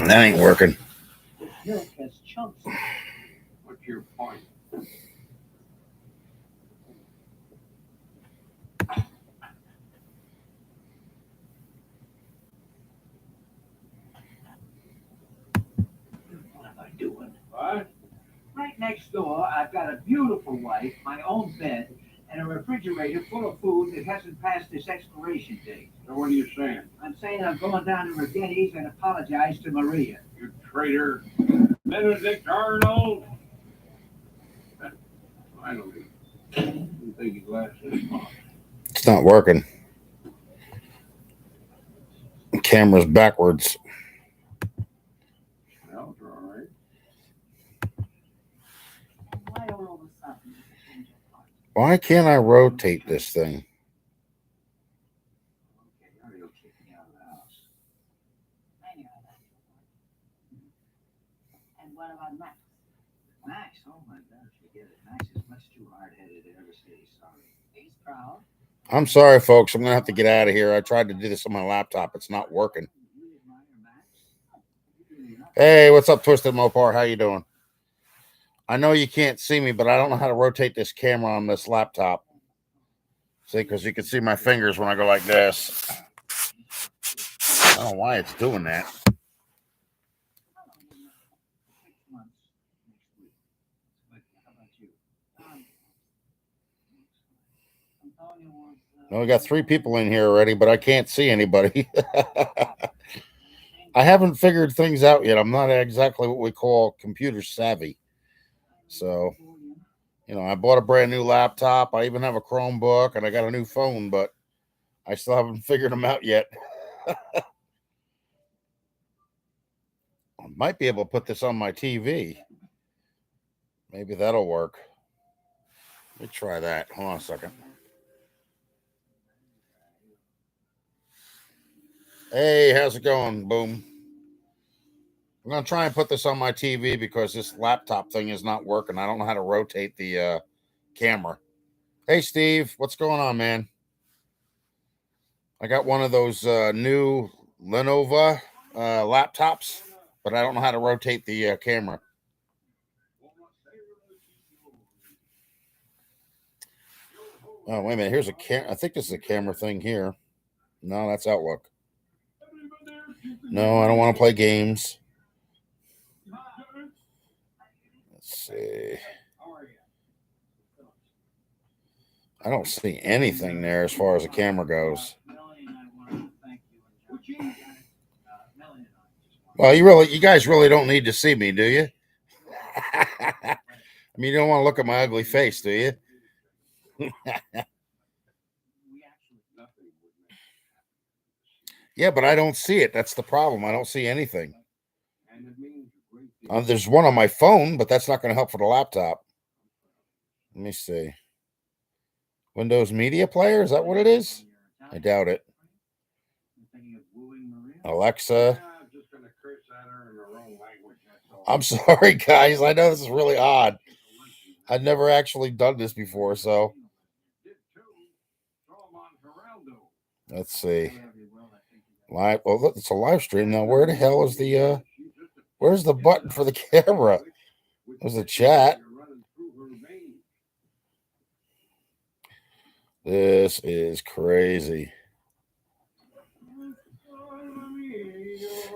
That ain't working. Milk has chunks. What's your point? What am I doing? What? Right next door, I've got a beautiful wife, my own bed, and a refrigerator full of food that hasn't passed its expiration date. So what are you saying? I'm saying I'm going down to Rigetti's and apologize to Maria. You traitor. Benedict Arnold? Finally. You think his last is It's not working. The camera's backwards. Well, it's all right. Why all of a sudden did you change your heart? Why can't I rotate this thing? Okay, hurry, you'll kick me out of the house. I knew how that would work. And what about Max? Max, oh my gosh, forget it. Max is much too hard-headed to ever say he's sorry. He's proud. I'm sorry, folks. I'm going to have to get out of here. I tried to do this on my laptop. It's not working. You admire Max? You really not. Hey, what's up, Twisted Mopar? How you doing? I know you can't see me, but I don't know how to rotate this camera on this laptop. See, because you can see my fingers when I go like this. I don't know why it's doing that. How long you know? 6 months next week. But how about you? Antonio was. No, we got 3 people in here already, but I can't see anybody. I haven't figured things out yet. I'm not exactly what we call computer savvy. So, you know, I bought a brand new laptop. I even have a Chromebook and I got a new phone, but I still haven't figured them out yet. I might be able to put this on my TV. Maybe that'll work. Let me try that. Hold on a second. Hey, how's it going? Boom. I'm going to try and put this on my TV because this laptop thing is not working. I don't know how to rotate the camera. Hey, Steve. What's going on, man? I got one of those new Lenovo laptops, but I don't know how to rotate the camera. Oh, wait a minute. Here's a camera. I think this is a camera thing here. No, that's Outlook. No, I don't want to play games. Let's see. I don't see anything there as far as the camera goes. Well, you guys really don't need to see me, do you? I mean, you don't want to look at my ugly face, do you? Yeah, but I don't see it. That's the problem. I don't see anything. There's one on my phone, but that's not going to help for the laptop. Let me see. Windows Media Player? Is that what it is? I doubt it. Alexa. I'm sorry, guys. I know this is really odd. I've never actually done this before, so. Let's see. Live. Oh, look, it's a live stream now. Where the hell is the where's the button for the camera? There's a chat. This is crazy.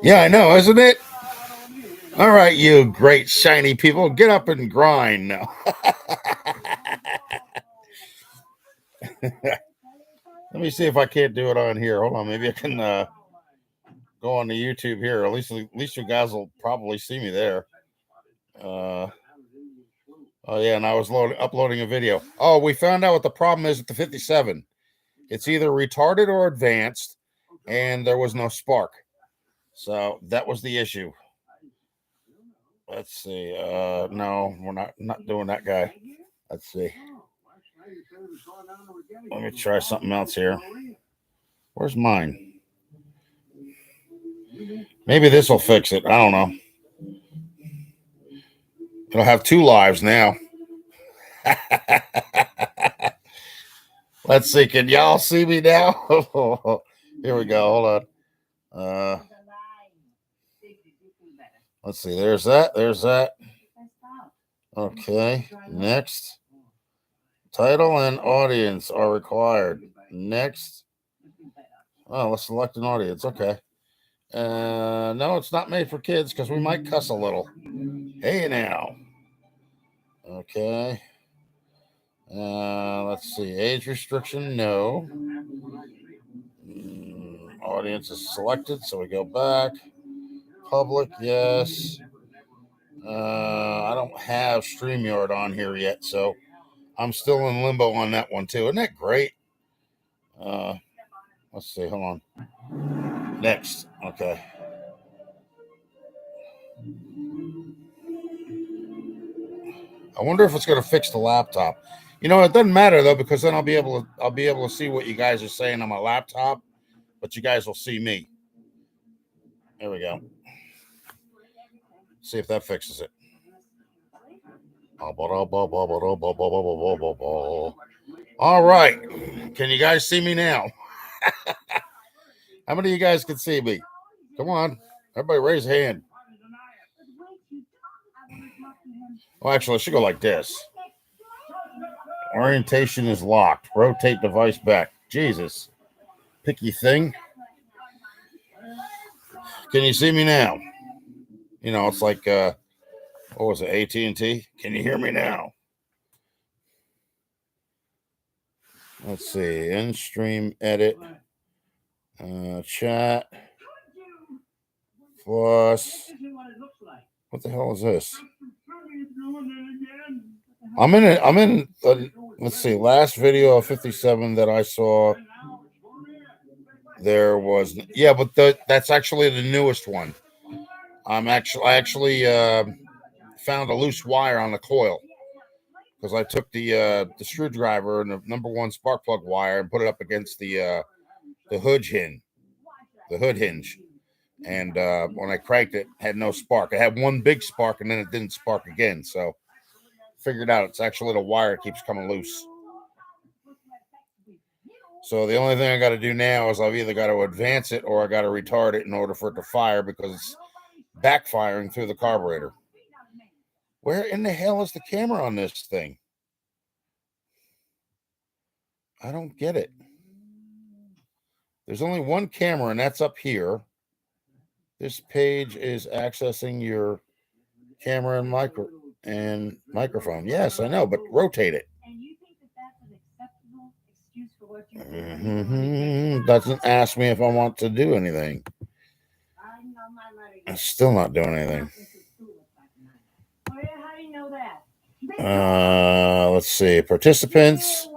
Yeah, I know, isn't it? All right, you great shiny people, get up and grind now. Let me see if I can't do it on here. Hold on, maybe I can go on to YouTube here. At least you guys will probably see me there. Oh yeah, and I was uploading a video. Oh, we found out what the problem is with the 57. It's either retarded or advanced, and there was no spark. So that was the issue. Let's see. No, we're not doing that guy. Let's see. Let me try something else here. Where's mine? Maybe this will fix it. I don't know. It'll have 2 lives now. Let's see. Can y'all see me now? Here we go. Hold on. Let's see. There's that. There's that. That's stop. Okay. Next. Title and audience are required. Next. Oh, let's select an audience. Okay. No, it's not made for kids because we might cuss a little. Hey now. Okay. Let's see. Age restriction, no. Audience is selected, so we go back. Public, yes. I don't have StreamYard on here yet, so I'm still in limbo on that one too. Isn't that great? Let's see. Hold on. Next. Okay. I wonder if it's going to fix the laptop. You know, it doesn't matter though, because then I'll be able to see what you guys are saying on my laptop, but you guys will see me. There we go. See if that fixes it. All right. Can you guys see me now? How many of you guys can see me? Come on. Everybody raise a hand. Well, actually, I should go like this. Orientation is locked. Rotate device back. Jesus. Picky thing. Can you see me now? You know, it's like, what was it, AT&T? Can you hear me now? Let's see. In stream edit. Chat. Plus. What the hell is this? I'm in let's see, last video of 57 that I saw, there was, yeah, but that's actually the newest one. I actually found a loose wire on the coil because I took the screwdriver and the number one spark plug wire and put it up against the hood hinge. And when I cranked it, had no spark. I had one big spark and then it didn't spark again. So figured out it's actually the wire keeps coming loose. So the only thing I got to do now is I've either got to advance it or I got to retard it in order for it to fire because it's backfiring through the carburetor. Where in the hell is the camera on this thing? I don't get it. There's only one camera and that's up here. This page is accessing your camera and microphone. Yes, I know, but rotate it. And you think that that's an acceptable excuse for what you're doing? Doesn't ask me if I want to do anything. I'm still not doing anything. Oh, yeah, how do you know that? Let's see. Participants,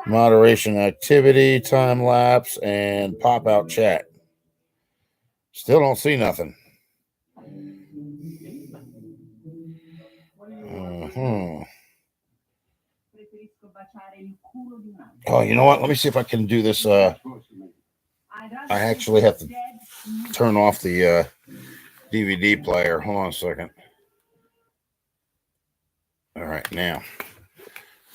moderation activity, time lapse, and pop out chat. Still don't see nothing. Oh, you know what? Let me see if I can do this. I actually have to turn off the DVD player. Hold on a second. All right, now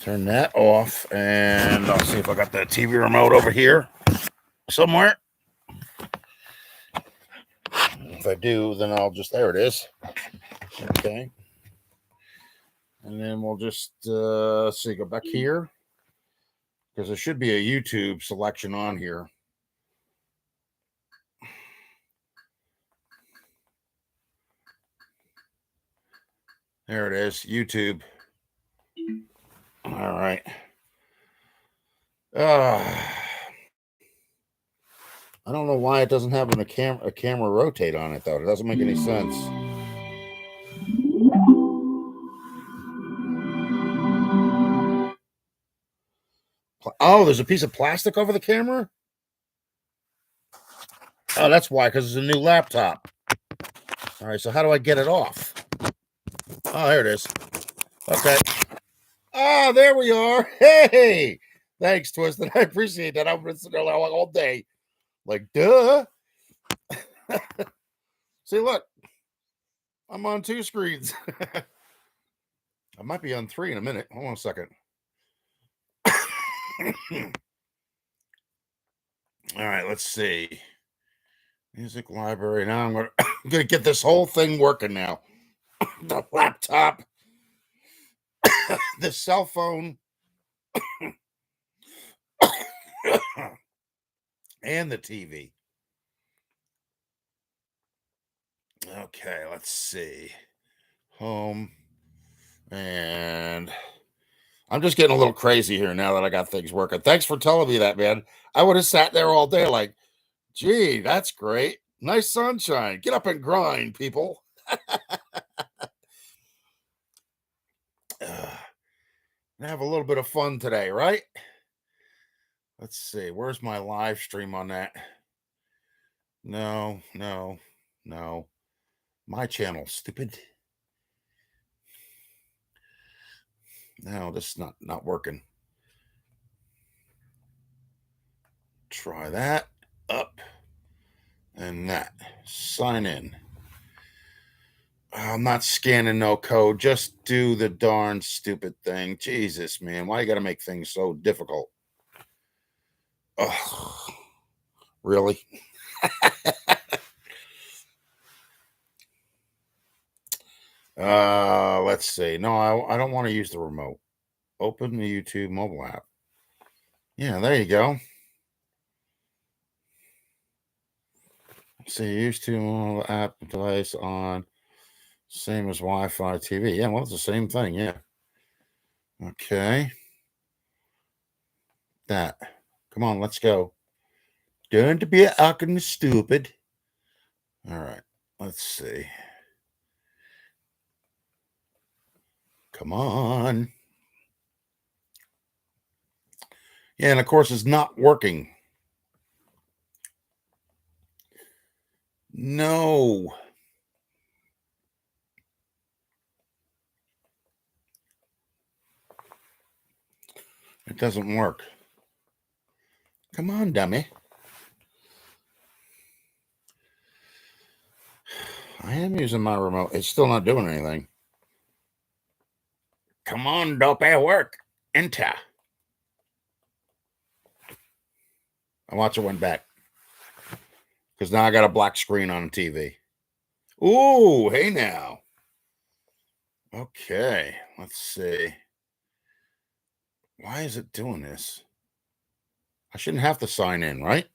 turn that off, and I'll see if I got the TV remote over here somewhere. If I do, then I'll just, there it is. Okay. And then we'll just, let's see, go back here. Because there should be a YouTube selection on here. There it is, YouTube. All right. I don't know why it doesn't have a camera rotate on it, though. It doesn't make any sense. Oh, there's a piece of plastic over the camera? Oh, that's why, because it's a new laptop. All right, so how do I get it off? Oh, there it is. Okay. Oh, there we are. Hey, thanks, Twisted. I appreciate that. I've been sitting there all day. Like, duh. See, look. I'm on 2 screens. I might be on 3 in a minute. Hold on a second. All right, let's see. Music library. Now I'm going to I'm going to get this whole thing working now. The laptop, the cell phone, and the TV. Okay, let's see. Home. And I'm just getting a little crazy here now that I got things working. Thanks for telling me that, man. I would have sat there all day like, gee, that's great. Nice sunshine. Get up and grind, people. Have a little bit of fun today, right? Let's see. Where's my live stream on that? No. My channel, stupid. No, this is not working. Try that. Up. And that. Sign in. I'm not scanning no code. Just do the darn stupid thing. Jesus, man. Why you got to make things so difficult? Oh, really? Let's see. No, I don't want to use the remote. Open the YouTube mobile app. Yeah, there you go. See, use to mobile app device on same as Wi-Fi TV. Yeah, well, it's the same thing. Yeah. Okay. That. Come on, let's go. Don't be acting stupid. All right. Let's see. Come on. Yeah, and of course it's not working. No. It doesn't work. Come on, dummy. I am using my remote. It's still not doing anything. Come on, dopey, work. Enter. I watch it went back. Because now I got a black screen on the TV. Ooh, hey now. Okay, let's see. Why is it doing this? I shouldn't have to sign in, right?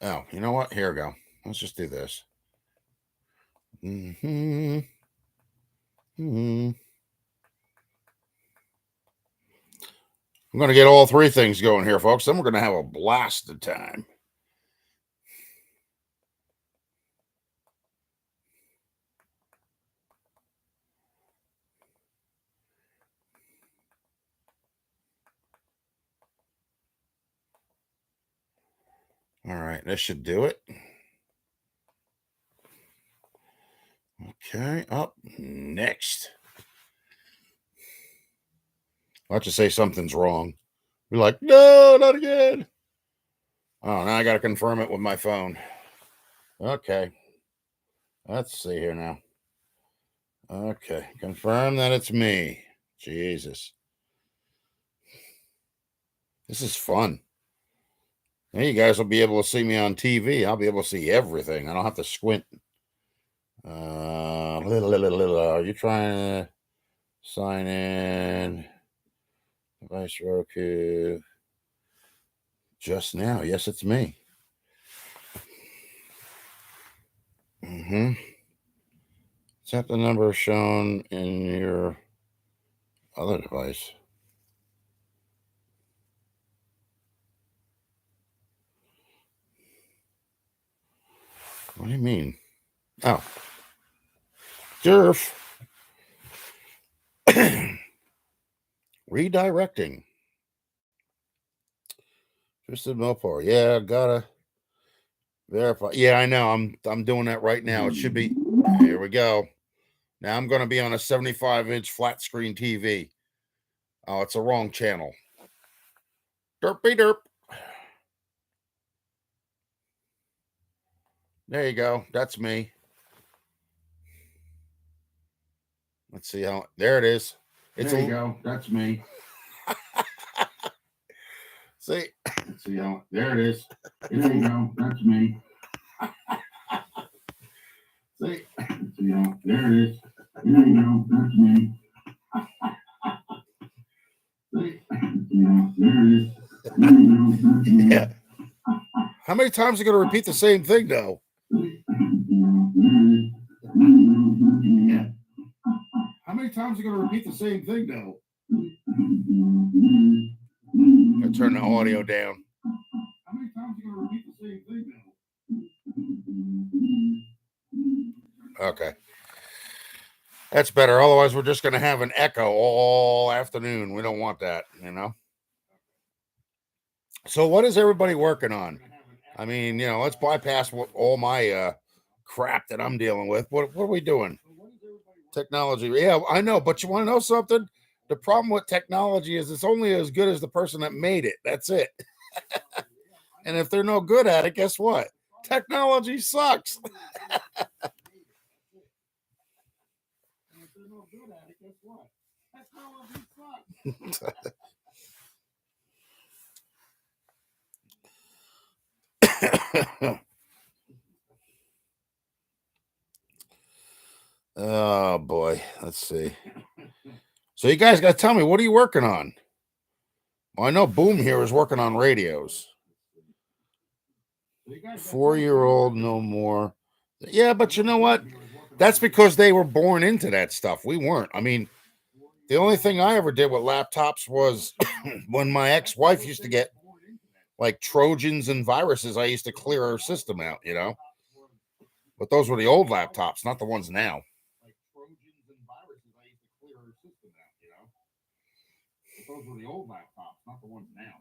Oh, you know what? Here we go. Let's just do this. I'm going to get all three things going here, folks. Then we're going to have a blast of time. All right, this should do it. Okay, up next. I'll just say something's wrong. Be like, no, not again. Oh, now I got to confirm it with my phone. Okay. Let's see here now. Okay, confirm that it's me. Jesus. This is fun. Now you guys will be able to see me on TV. I'll be able to see everything. I don't have to squint. Are you trying to sign in? Device Roku. Just now. Yes, it's me. Set the number shown in your other device. What do you mean? Oh. Durf. Redirecting. Twisted Mopar. Yeah, gotta verify. Yeah, I know. I'm doing that right now. It should be. Here we go. Now I'm going to be on a 75-inch flat screen TV. Oh, it's a wrong channel. Derpy derp. There you go. That's me. Let's see how. There it is. There you go. That's me. See. Let's see how. There it is. There you go. That's me. See, yeah, there it is. There you go. That's me. See, yeah, there it is. There you go. That's me. Yeah. How many times are you going to repeat the same thing, though? Yeah. How many times are you going to repeat the same thing, though? I turn the audio down. How many times are you going to repeat the same thing, though? Okay. That's better. Otherwise, we're just going to have an echo all afternoon. We don't want that, you know? So what is everybody working on? I mean, you know, let's bypass all my crap that I'm dealing with. What are we doing? Technology. Yeah, I know. But you want to know something? The problem with technology is it's only as good as the person that made it. That's it. And if they're no good at it, guess what? Technology sucks. Oh boy, let's see. So you guys got to tell me, what are you working on? Well, I know Boom here is working on radios. 4-year-old, no more. Yeah, but you know what? That's because they were born into that stuff. We weren't. I mean, the only thing I ever did with laptops was when my ex-wife used to get like Trojans and viruses, I used to clear her system out, you know? But those were the old laptops, not the ones now. Like Trojans and viruses, I used to clear her system out, you know? But those were the old laptops, not the ones now.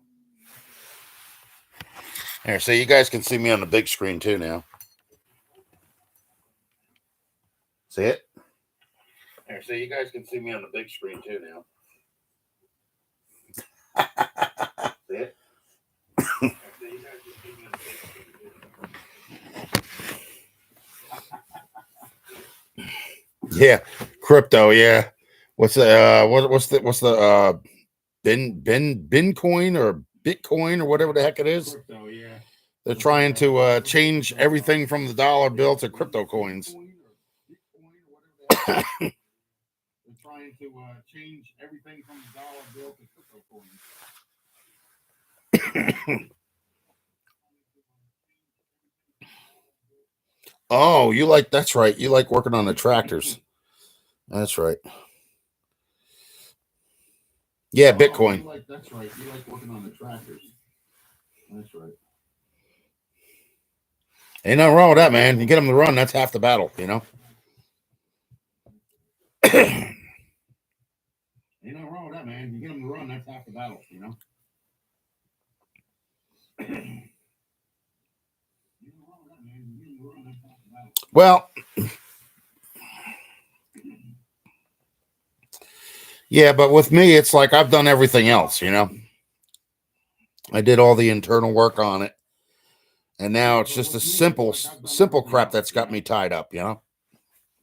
Here, so you guys can see me on the big screen too now. See it? Here, so you guys can see me on the big screen too now. See it? Yeah, crypto. Yeah, what's the what's the Bitcoin or Bitcoin or whatever the heck it is? Crypto, yeah. They're trying to change everything from the dollar bill to crypto coins. They're trying to change everything from the dollar bill to crypto coins. Oh, you like, that's right. You like working on the tractors. That's right. Yeah, Bitcoin. That's right. You like working on the tractors. That's right. Ain't nothing wrong with that, man. You get them to run, that's half the battle, you know? Ain't nothing wrong with that, man. You get them to run, that's half the battle, you know? Well, yeah, but with me, it's like I've done everything else, you know? I did all the internal work on it. And now it's just a simple crap that's got me tied up, you know?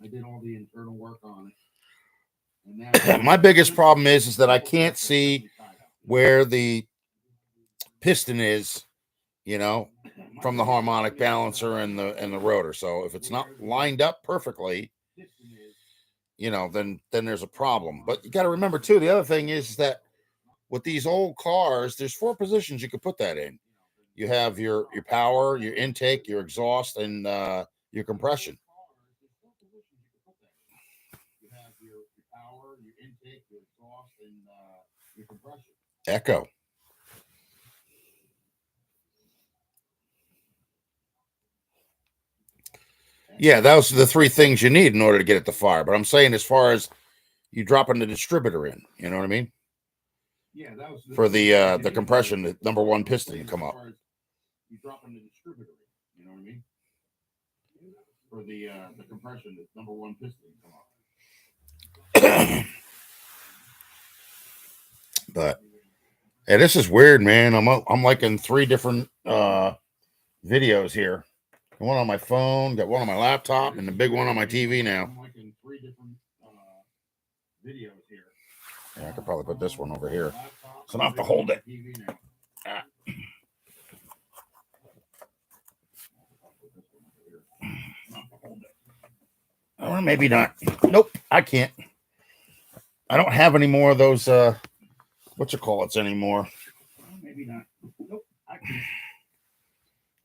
I did all the internal work on it. And now my biggest problem is that I can't see where the piston is, you know, from the harmonic balancer and the rotor. So if it's not lined up perfectly, you know, then there's a problem. But you got to remember too, the other thing is that with these old cars, there's 4 positions you could put that in. You have your power, your intake, your exhaust, and your compression. You have your power, your intake, your exhaust, and your compression. Echo. Yeah, those are the 3 things you need in order to get it to fire. But I'm saying, as far as you dropping the distributor in, you know what I mean? Yeah, that was for the compression, the number 1 piston to come up. You dropping the distributor in, you know what I mean? For the compression, the number 1 piston to come up. But yeah, this is weird, man. I'm like in 3 different videos here. One on my phone, got one on my laptop, and the big one on my TV now. I'm like in 3 different videos here. Yeah, I could probably put this one over here, so I don't have to hold it. Maybe not. Nope, I can't. I don't have any more of those what you call it anymore. Maybe not. Nope, I can't.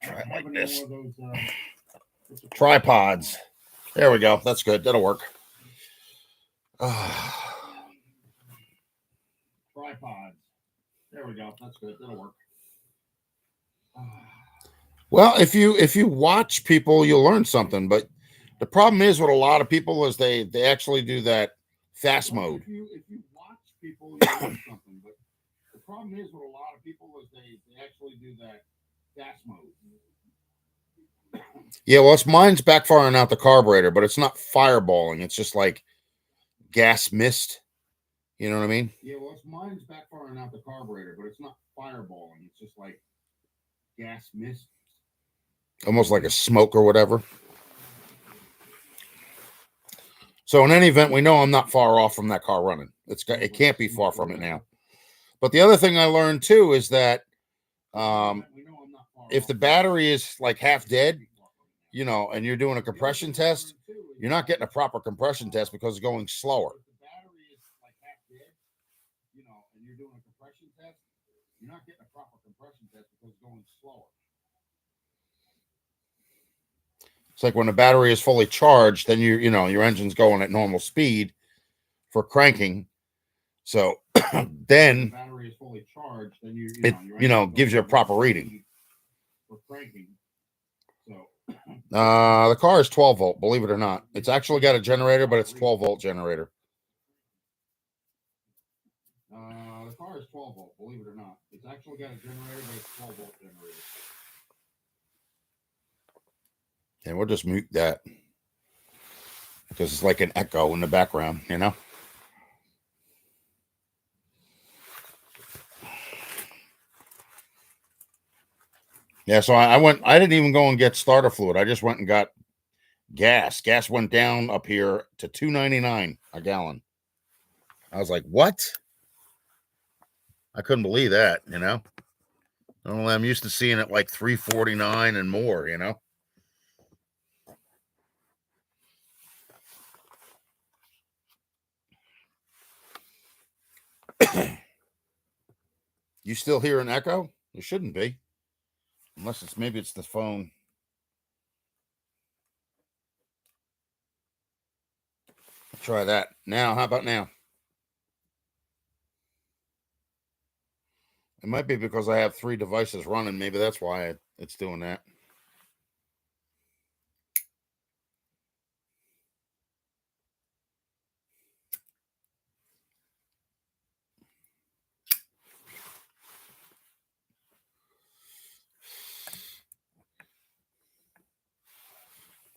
Try it like this. Tripods. There we go. That's good. That'll work. Tripods. There we go. That's good. That'll work. Well, if you watch people, you'll learn something. But the problem is with a lot of people is they actually do that fast mode. If you watch people, you'll learn something. But the problem is with a lot of people is they actually do that fast mode. Yeah, well, mine's backfiring out the carburetor, but it's not fireballing. It's just like gas mist. You know what I mean? Yeah, well, mine's backfiring out the carburetor, but it's not fireballing. It's just like gas mist. Almost like a smoke or whatever. So in any event, we know I'm not far off from that car running. It can't be far from it now. But the other thing I learned too is that if the battery is like half dead, and you're doing a compression test, you're not getting a proper compression test because it's going slower. It's like when the battery is fully charged, then your engine's going at normal speed for cranking. So then the battery is fully charged, then it gives you a proper reading. For cranking. So the car is 12 volt, believe it or not. It's actually got a generator, but it's 12 volt generator. The car is 12 volt, believe it or not. It's actually got a generator, but it's 12 volt generator. And we'll just mute that because it's like an echo in the background, Yeah, so I didn't even go and get starter fluid. I just went and got gas. Gas went down up here to $2.99 a gallon. I was like, what? I couldn't believe that, Normally I'm used to seeing it like $3.49 and more, You still hear an echo? It shouldn't be. Unless maybe it's the phone. Try that. Now, how about now? It might be because I have 3 devices running. Maybe that's why it's doing that.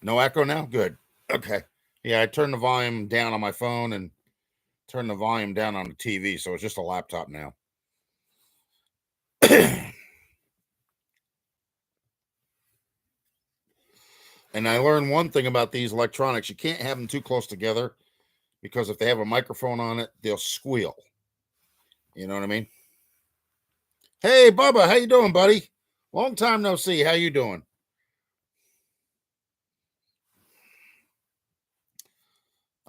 No echo now? Good. Okay. Yeah, I turned the volume down on my phone and turned the volume down on the TV, so it's just a laptop now. And I learned one thing about these electronics. You can't have them too close together because if they have a microphone on it, they'll squeal. You know what I mean? Hey, Bubba, how you doing, buddy? Long time no see. How you doing?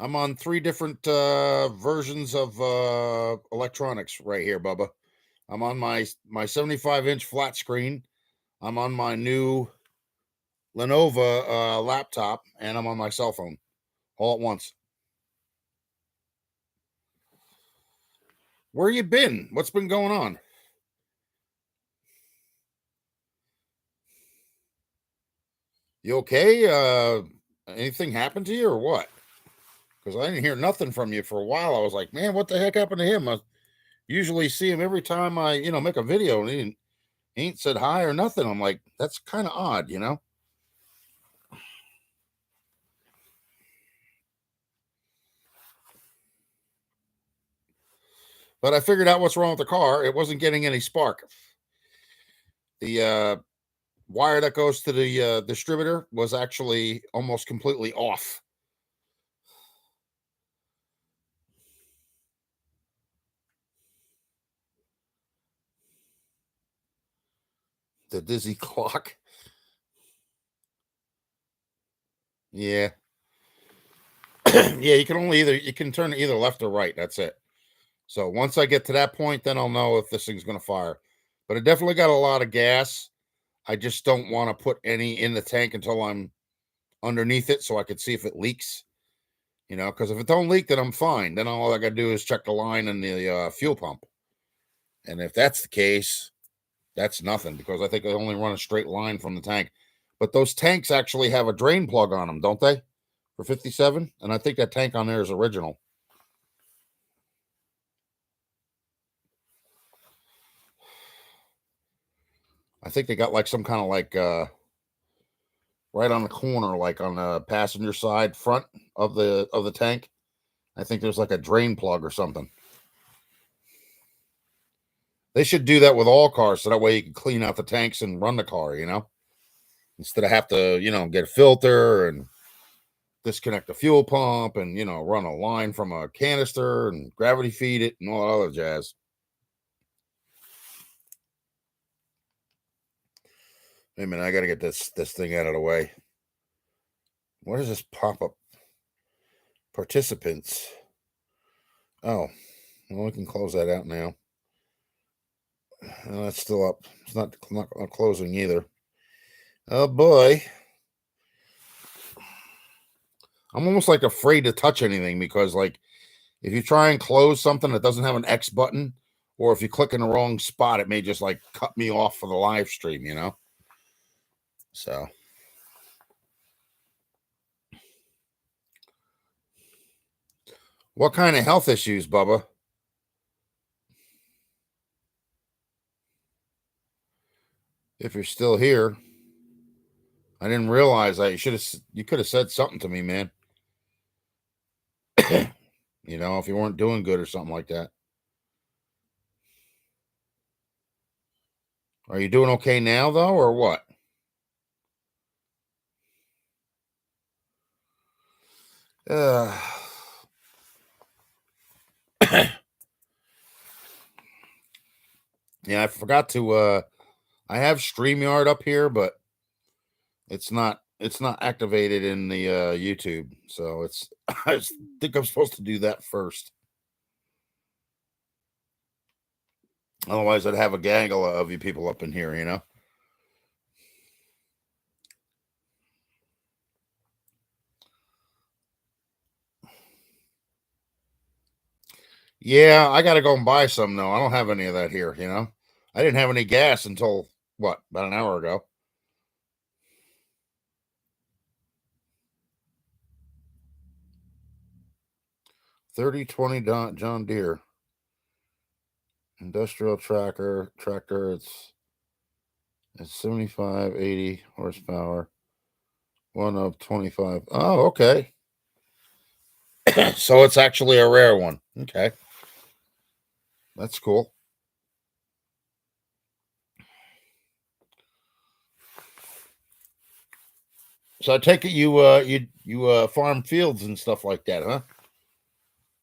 I'm on 3 different versions of electronics right here, Bubba. I'm on my 75-inch flat screen. I'm on my new Lenovo laptop, and I'm on my cell phone all at once. Where you been? What's been going on? You okay? Anything happened to you or what? Because I didn't hear nothing from you for a while. I was like, man, what the heck happened to him? I usually see him every time I, make a video, and he ain't said hi or nothing. I'm like, that's kind of odd, But I figured out what's wrong with the car. It wasn't getting any spark. The wire that goes to the distributor was actually almost completely off. The dizzy clock. Yeah. Yeah, you can turn it either left or right. That's it. So once I get to that point, then I'll know if this thing's going to fire. But it definitely got a lot of gas. I just don't want to put any in the tank until I'm underneath it so I could see if it leaks. Because if it don't leak, then I'm fine. Then all I got to do is check the line in the fuel pump. And if that's the case, that's nothing because I think I only run a straight line from the tank. But those tanks actually have a drain plug on them, don't they? For 57? And I think that tank on there is original. I think they got like some kind of like right on the corner, like on the passenger side front of the tank. I think there's like a drain plug or something. They should do that with all cars so that way you can clean out the tanks and run the car, instead of have to, get a filter and disconnect the fuel pump and, run a line from a canister and gravity feed it and all that other jazz. Wait a minute, I got to get this thing out of the way. What is this pop-up? Participants. Oh, well, we can close that out now. That's still up. It's not closing either. Oh boy. I'm almost like afraid to touch anything because like if you try and close something that doesn't have an X button, or if you click in the wrong spot, it may just like cut me off for the live stream, So what kind of health issues, Bubba? If you're still here, I didn't realize that you could have said something to me, man. If you weren't doing good or something like that. Are you doing okay now though, or what? Yeah, I forgot to I have StreamYard up here, but it's not activated in the YouTube. So I think I'm supposed to do that first. Otherwise I'd have a gaggle of you people up in here, Yeah, I gotta go and buy some though. I don't have any of that here, I didn't have any gas until what, about an hour ago. $30.20 John Deere industrial tractor. It's 75, 80 horsepower. One of 25. Oh, okay. So it's actually a rare one. Okay. That's cool. So I take it you farm fields and stuff like that, huh?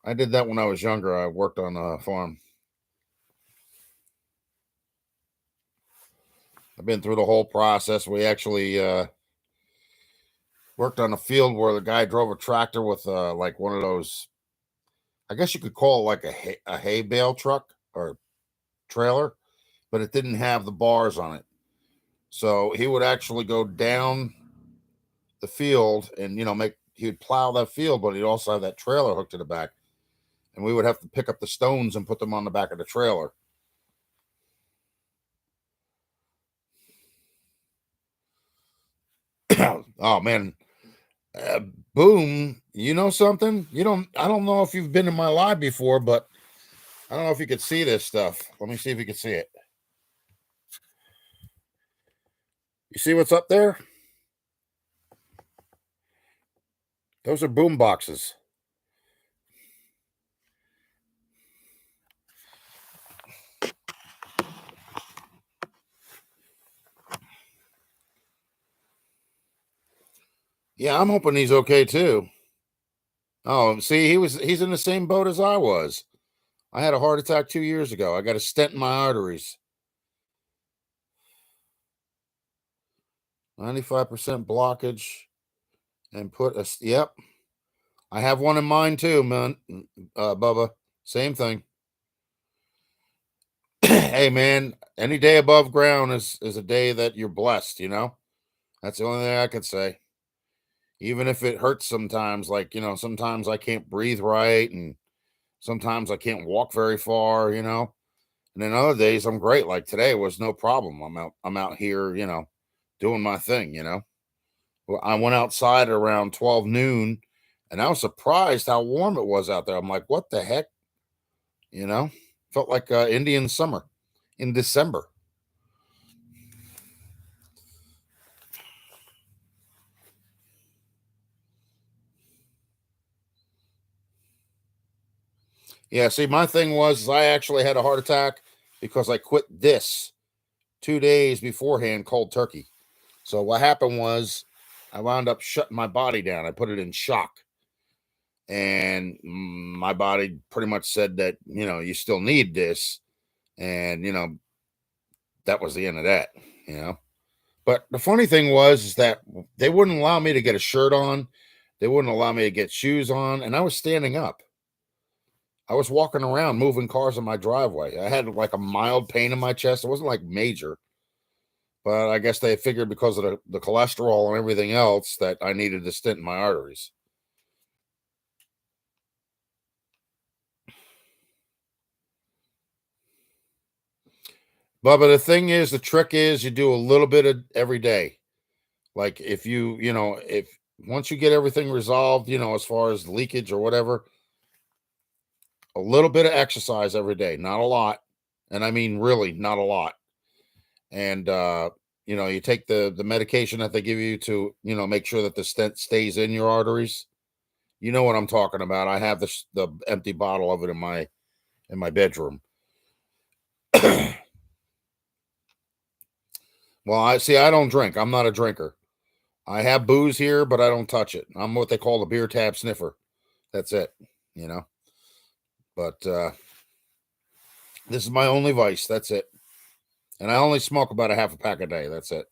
I did that when I was younger. I worked on a farm. I've been through the whole process. We actually worked on a field where the guy drove a tractor with like one of those, I guess you could call it like a hay bale truck or trailer, but it didn't have the bars on it. So he would actually go down the field and he would plow that field, but he'd also have that trailer hooked to the back. And we would have to pick up the stones and put them on the back of the trailer. Oh man. Boom, you know something? I don't know if you've been in my live before, but I don't know if you could see this stuff. Let me see if you can see it. You see what's up there? Those are boom boxes. Yeah, I'm hoping he's okay too. Oh, see, he's in the same boat as I was. I had a heart attack 2 years ago. I got a stent in my arteries. 95% blockage and yep. I have one in mind too, man. Bubba, same thing. Hey, man, any day above ground is a day that you're blessed. That's the only thing I could say. Even if it hurts sometimes, like sometimes I can't breathe right, and sometimes I can't walk very far. And then other days I'm great. Like today was no problem. I'm out here, doing my thing. Well, I went outside around 12 noon, and I was surprised how warm it was out there. I'm like, what the heck? Felt like Indian summer in December. Yeah, see, my thing was I actually had a heart attack because I quit this 2 days beforehand, cold turkey. So what happened was I wound up shutting my body down. I put it in shock. And my body pretty much said that, you still need this. And, that was the end of that. But the funny thing was is that they wouldn't allow me to get a shirt on. They wouldn't allow me to get shoes on. And I was standing up. I was walking around moving cars in my driveway. I had like a mild pain in my chest. It wasn't like major. But I guess they figured because of the cholesterol and everything else that I needed to stent in my arteries. But the thing is, the trick is you do a little bit of every day. Like if if once you get everything resolved, as far as leakage or whatever, a little bit of exercise every day, not a lot. And I mean, really not a lot. And, you take the medication that they give you to, make sure that the stent stays in your arteries. You know what I'm talking about. I have the empty bottle of it in my bedroom. Well, I don't drink. I'm not a drinker. I have booze here, but I don't touch it. I'm what they call a beer tab sniffer. That's it, But this is my only vice. That's it. And I only smoke about a half a pack a day. That's it.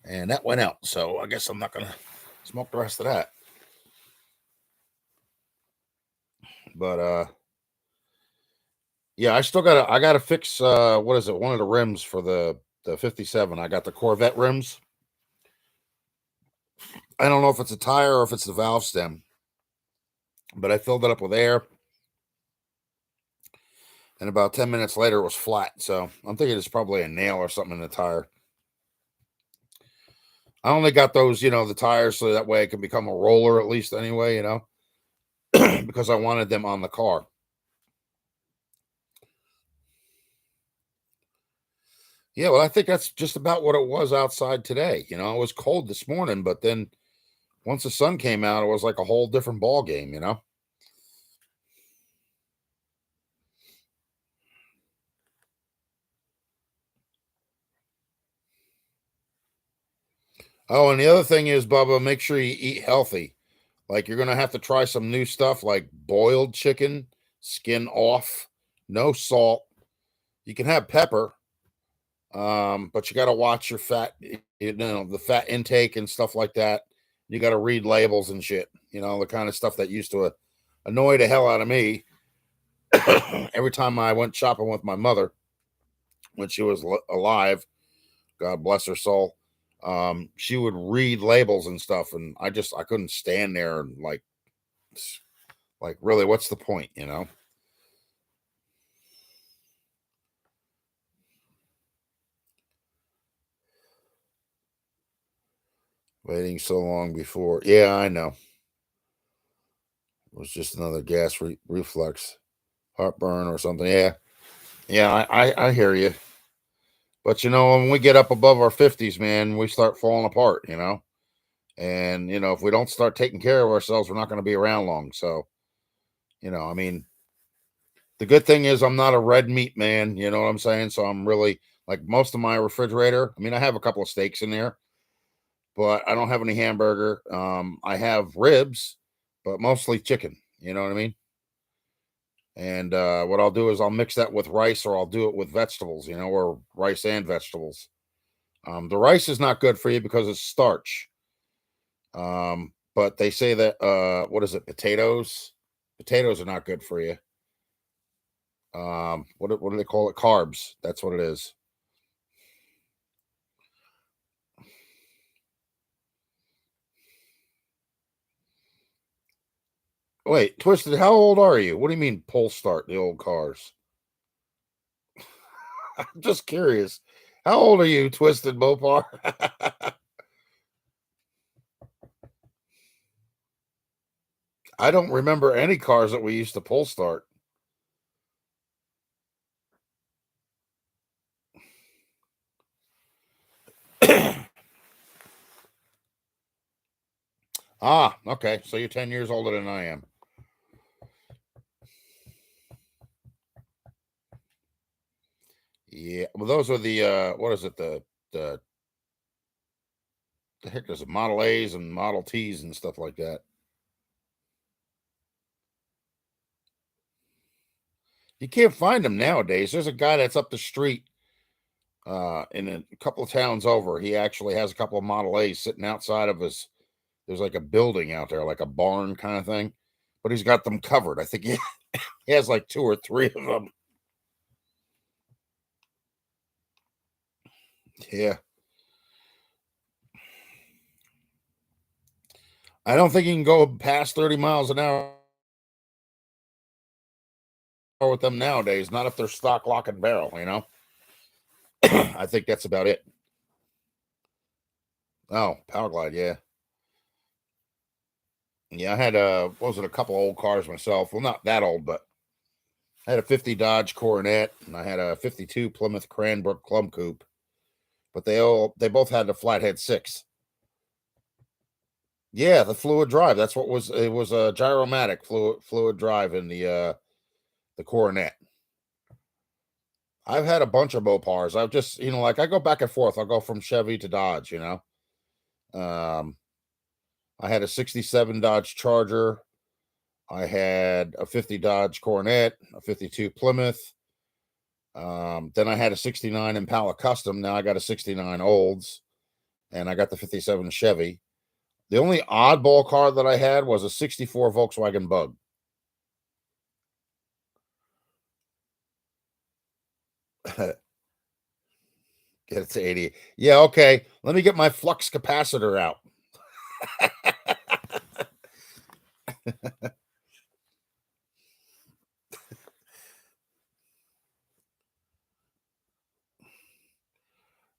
And that went out. So I guess I'm not going to smoke the rest of that. But yeah, I gotta fix what is it? One of the rims for the 57. I got the Corvette rims. I don't know if it's a tire or if it's the valve stem. But I filled it up with air. And about 10 minutes later, it was flat. So I'm thinking it's probably a nail or something in the tire. I only got those, the tires so that way it can become a roller at least anyway, because I wanted them on the car. Yeah, well, I think that's just about what it was outside today. It was cold this morning, but then once the sun came out, it was like a whole different ball game, Oh, and the other thing is, Bubba, make sure you eat healthy. Like you're going to have to try some new stuff like boiled chicken, skin off, no salt. You can have pepper, but you got to watch your fat, the fat intake and stuff like that. You got to read labels and shit, the kind of stuff that used to annoy the hell out of me every time I went shopping with my mother when she was alive. God bless her soul. She would read labels and stuff, and I couldn't stand there and like really, what's the point, Waiting so long before. Yeah, I know. It was just another gas reflux, heartburn or something. Yeah, I hear you. But when we get up above our 50s, man, we start falling apart, And if we don't start taking care of ourselves, we're not going to be around long. So, I mean, the good thing is I'm not a red meat man, you know what I'm saying? So I'm really like most of my refrigerator. I mean, I have a couple of steaks in there, but I don't have any hamburger. I have ribs, but mostly chicken, you know what I mean? And what I'll do is I'll mix that with rice, or I'll do it with vegetables, or rice and vegetables. The rice is not good for you because it's starch. But they say that what is it? Potatoes are not good for you. What do they call it? Carbs. That's what it is. Wait, Twisted, how old are you? What do you mean pull start the old cars? I'm just curious. How old are you, Twisted Mopar? I don't remember any cars that we used to pull start. Ah, okay. So you're 10 years older than I am. Yeah. Well, those are the what is it? The heck is it? Model A's and Model T's and stuff like that. You can't find them nowadays. There's a guy that's up the street in a couple of towns over. He actually has a couple of Model A's sitting outside of his. There's like a building out there, like a barn kind of thing, but he's got them covered. I think he has like 2 or 3 of them. Yeah. I don't think you can go past 30 miles an hour with them nowadays. Not if they're stock, lock, and barrel, you know? I think that's about it. Oh, Power Glide, yeah. Yeah, I had a couple old cars myself. Well, not that old, but I had a 50 Dodge Coronet and I had a 52 Plymouth Cranbrook Club Coupe. But they both had the flathead 6. Yeah, the fluid drive. That's what it was a gyromatic fluid drive in the Coronet. I've had a bunch of Mopars. I've just, like I go back and forth. I'll go from Chevy to Dodge, I had a 67 Dodge Charger. I had a 50 Dodge Coronet, a 52 Plymouth. Then I had a 69 Impala Custom. Now I got a 69 Olds, and I got the 57 Chevy. The only oddball car that I had was a 64 Volkswagen Bug. Get it to 80. Yeah, okay. Let me get my flux capacitor out.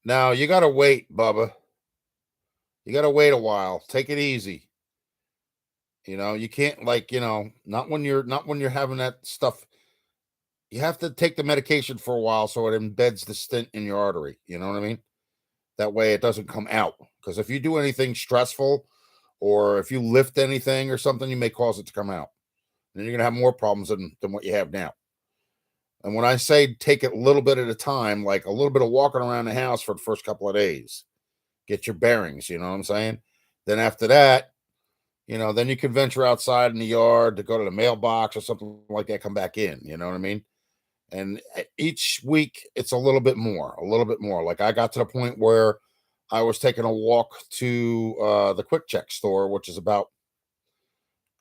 Now you gotta wait, Bubba. You gotta wait a while. Take it easy. You can't not when you're having that stuff. You have to take the medication for a while so it embeds the stent in your artery. You know what I mean? That way it doesn't come out. Because if you do anything stressful or if you lift anything or something, you may cause it to come out. And you're gonna have more problems than what you have now. And when I say take it a little bit at a time, like a little bit of walking around the house for the first couple of days, get your bearings, you know what I'm saying? Then after that, then you can venture outside in the yard to go to the mailbox or something like that, come back in, you know what I mean? And each week it's a little bit more. Like I got to the point where I was taking a walk to the Quick Check store, which is about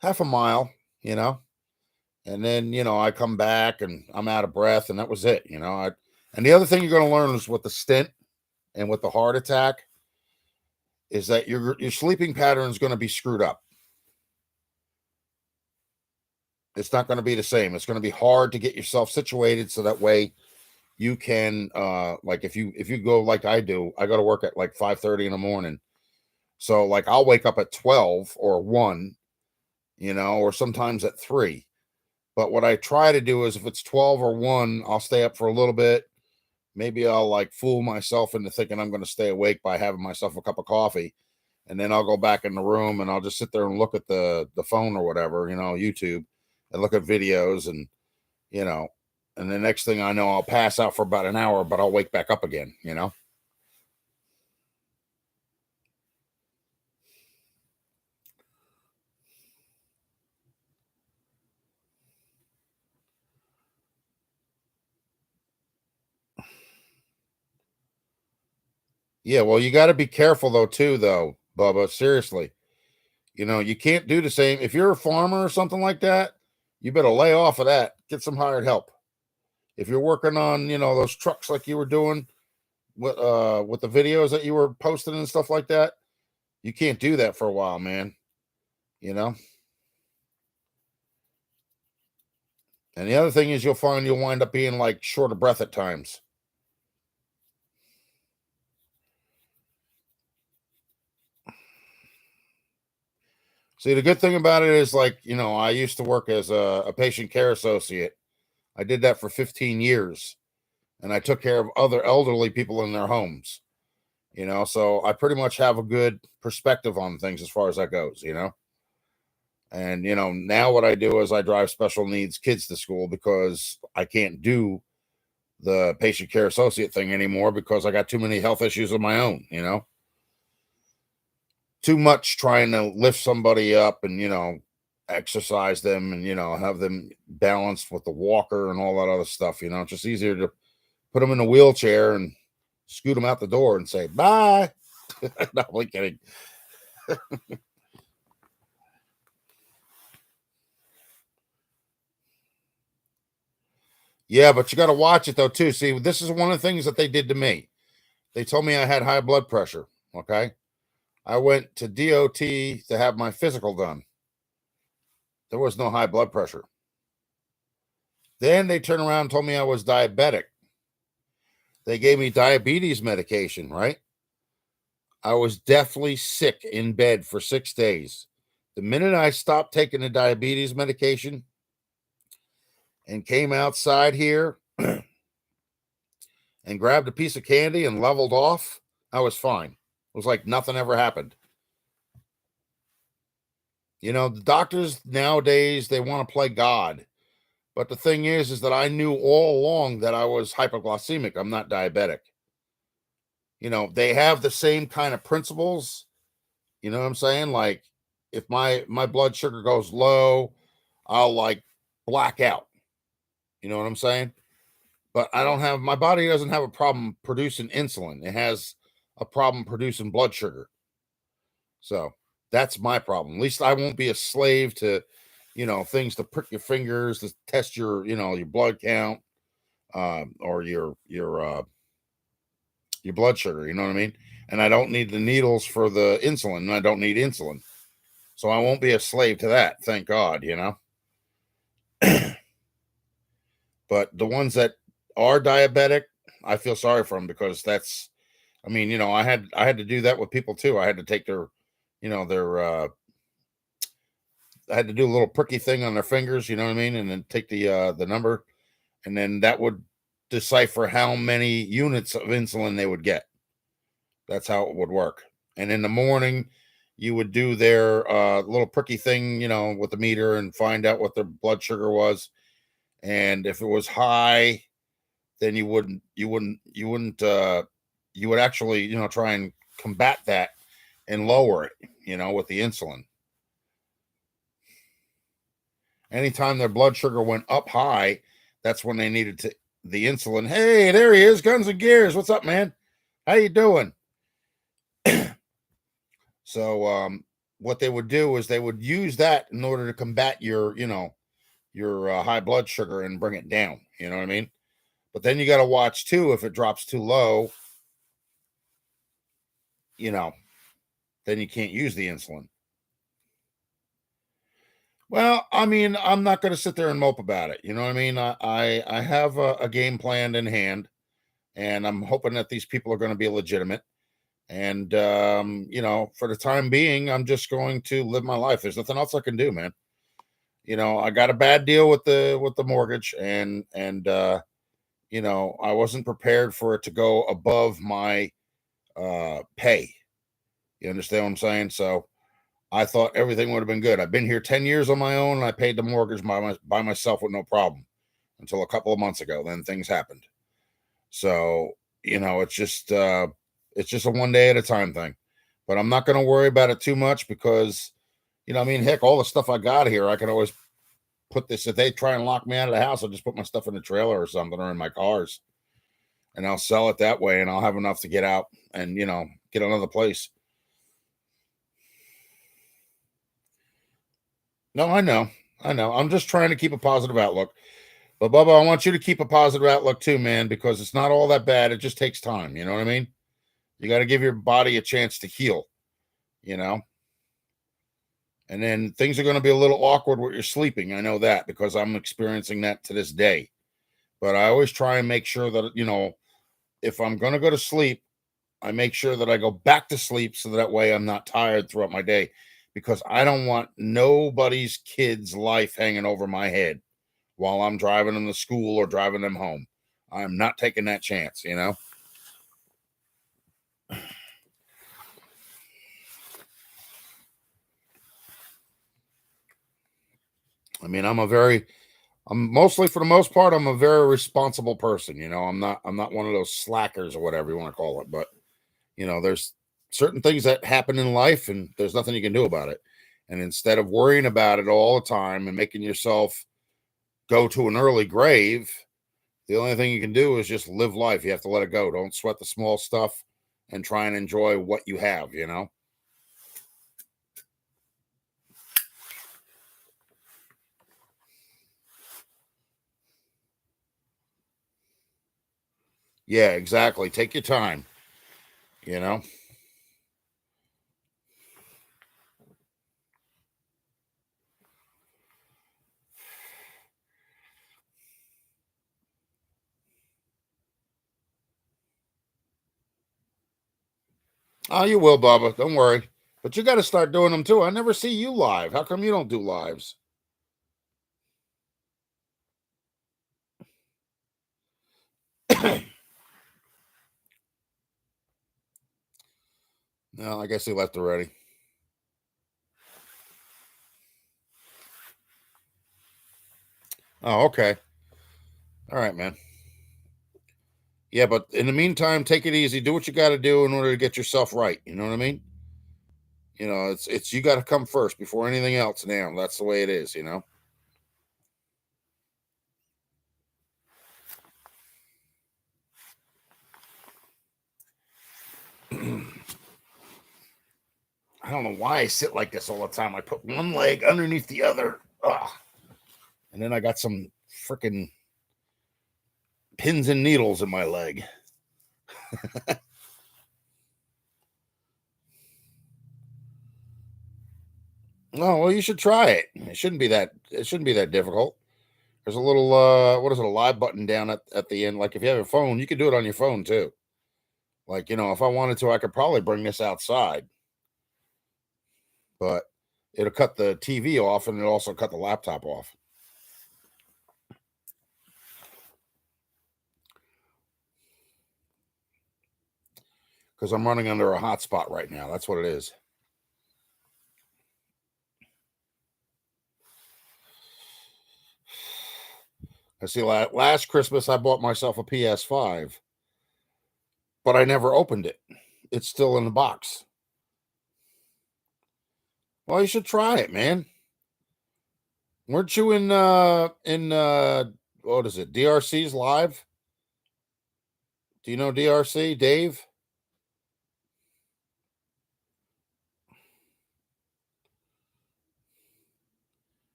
half a mile, and then, I come back and I'm out of breath and that was it, and the other thing you're going to learn is with the stent and with the heart attack is that your sleeping pattern is going to be screwed up. It's not going to be the same. It's going to be hard to get yourself situated so that way you can like if you go like I do, I go to work at like 5:30 in the morning. So like I'll wake up at 12 or 1, or sometimes at 3. But what I try to do is if it's 12 or 1, I'll stay up for a little bit. Maybe I'll like fool myself into thinking I'm going to stay awake by having myself a cup of coffee. And then I'll go back in the room and I'll just sit there and look at the phone or whatever, YouTube, and look at videos and, and the next thing I know, I'll pass out for about an hour, but I'll wake back up again, Yeah, well, you got to be careful though, too, though, Bubba. Seriously, You know, you can't do the same. If you're a farmer or something like that, you better lay off of that. Get some hired help. If you're working on, you know, those trucks like you were doing with the videos that you were posting and stuff like that, you can't do that for a while, man. You know? And the other thing is you'll find you'll wind up being like short of breath at times. See, the good thing about it is, like, you know, I used to work as a patient care associate. I did that for 15 years, and I took care of other elderly people in their homes, you know, so I pretty much have a good perspective on things as far as that goes, you know. And, you know, now what I do is I drive special needs kids to school because I can't do the patient care associate thing anymore because I got too many health issues of my own, you know. Too much trying to lift somebody up and, you know, exercise them and, you know, have them balanced with the walker and all that other stuff. You know, it's just easier to put them in a wheelchair and scoot them out the door and say bye. No, I'm only kidding. Yeah, but you got to watch it though too. See, this is one of the things that they did to me. They told me I had high blood pressure. Okay, I went to DOT to have my physical done. There was no high blood pressure. Then they turned around and told me I was diabetic. They gave me diabetes medication, right? I was deathly sick in bed for 6 days. The minute I stopped taking the diabetes medication and came outside here and grabbed a piece of candy and leveled off, I was fine. It was like nothing ever happened. You know, the doctors nowadays, they want to play God. But the thing is that I knew all along that I was hypoglycemic. I'm not diabetic. You know, they have the same kind of principles. You know what I'm saying? Like, if my blood sugar goes low, I'll like black out. You know what I'm saying? But I don't have, my body doesn't have a problem producing insulin. It has a problem producing blood sugar. So that's my problem. At least I won't be a slave to, you know, things to prick your fingers to test your, you know, your blood count, or your blood sugar. You know what I mean? And I don't need the needles for the insulin. And I don't need insulin, so I won't be a slave to that. Thank God, you know. But the ones that are diabetic, I feel sorry for them because that's, I mean, you know, I had to do that with people too. I had to take their, you know, I had to do a little pricky thing on their fingers, you know what I mean? And then take the number, and then that would decipher how many units of insulin they would get. That's how it would work. And in the morning, you would do their little pricky thing, you know, with the meter and find out what their blood sugar was. And if it was high, then you would actually, you know, try and combat that and lower it, you know, with the insulin. Anytime their blood sugar went up high, that's when they needed the insulin. Hey, there he is, Guns and Gears. What's up, man? How you doing? So what they would do is they would use that in order to combat your, you know, your high blood sugar and bring it down. You know what I mean? But then you got to watch too, if it drops too low, you know, then you can't use the insulin. Well, I mean, I'm not going to sit there and mope about it. You know what I mean? I have a game plan in hand, and I'm hoping that these people are going to be legitimate. And, you know, for the time being, I'm just going to live my life. There's nothing else I can do, man. You know, I got a bad deal with the mortgage, and you know, I wasn't prepared for it to go above my pay. You understand what I'm saying? So I thought everything would have been good. I've been here 10 years on my own, and I paid the mortgage by myself with no problem until a couple of months ago. Then things happened. So, you know, it's just a one day at a time thing. But I'm not going to worry about it too much because, you know, I mean, heck, all the stuff I got here, I can always put this. If they try and lock me out of the house, I'll just put my stuff in the trailer or something, or in my cars, and I'll sell it that way, and I'll have enough to get out and, you know, get another place. No, I know. I know. I'm just trying to keep a positive outlook. But Bubba, I want you to keep a positive outlook too, man, because it's not all that bad. It just takes time. You know what I mean? You got to give your body a chance to heal, you know? And then things are going to be a little awkward when you're sleeping. I know that because I'm experiencing that to this day. But I always try and make sure that, you know, if I'm going to go to sleep, I make sure that I go back to sleep so that way I'm not tired throughout my day because I don't want nobody's kid's life hanging over my head while I'm driving them to school or driving them home. I'm not taking that chance, you know? I mean, I'm mostly for the most part, I'm a very responsible person. You know, I'm not one of those slackers or whatever you want to call it, but you know, there's certain things that happen in life and there's nothing you can do about it. And instead of worrying about it all the time and making yourself go to an early grave, the only thing you can do is just live life. You have to let it go. Don't sweat the small stuff and try and enjoy what you have, you know? Yeah, exactly. Take your time, you know? Oh, you will, Bubba. Don't worry. But you got to start doing them too. I never see you live. How come you don't do lives? No, I guess he left already. Oh, okay. All right, man. Yeah, but in the meantime, take it easy. Do what you got to do in order to get yourself right. You know what I mean? You know, it's you got to come first before anything else. Now that's the way it is. You know. I don't know why I sit like this all the time. I put one leg underneath the other, ugh. And then I got some freaking pins and needles in my leg. Oh well, you should try it. It shouldn't be that. It shouldn't be that difficult. There's a little what is it? A live button down at the end. Like if you have a phone, you could do it on your phone too. Like you know, if I wanted to, I could probably bring this outside, but it'll cut the TV off and it'll also cut the laptop off. Because I'm running under a hotspot right now. That's what it is. I see. Last Christmas, I bought myself a PS5, but I never opened it. It's still in the box. Well, you should try it, man. Weren't you in what is it? DRC's live? Do you know DRC, Dave?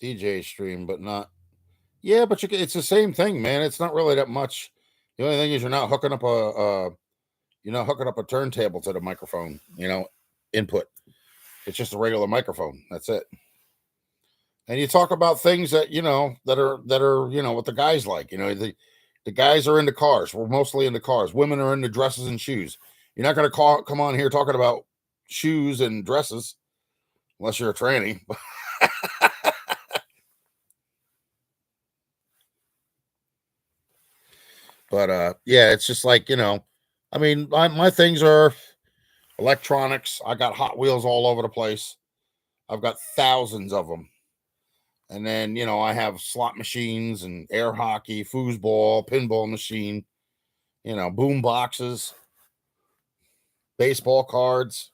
DJ stream, but not. Yeah, but it's the same thing, man. It's not really that much. The only thing is you're not hooking up a turntable to the microphone, you know, input. It's just a regular microphone. That's it. And you talk about things that, you know, that are, you know, what the guys like. You know, the guys are into cars. We're mostly into cars. Women are into dresses and shoes. You're not gonna come on here talking about shoes and dresses unless you're a tranny. But yeah, it's just like, you know, I mean, my things are electronics. I got Hot Wheels all over the place. I've got thousands of them. And then, you know, I have slot machines and air hockey, foosball, pinball machine, you know, boom boxes, baseball cards.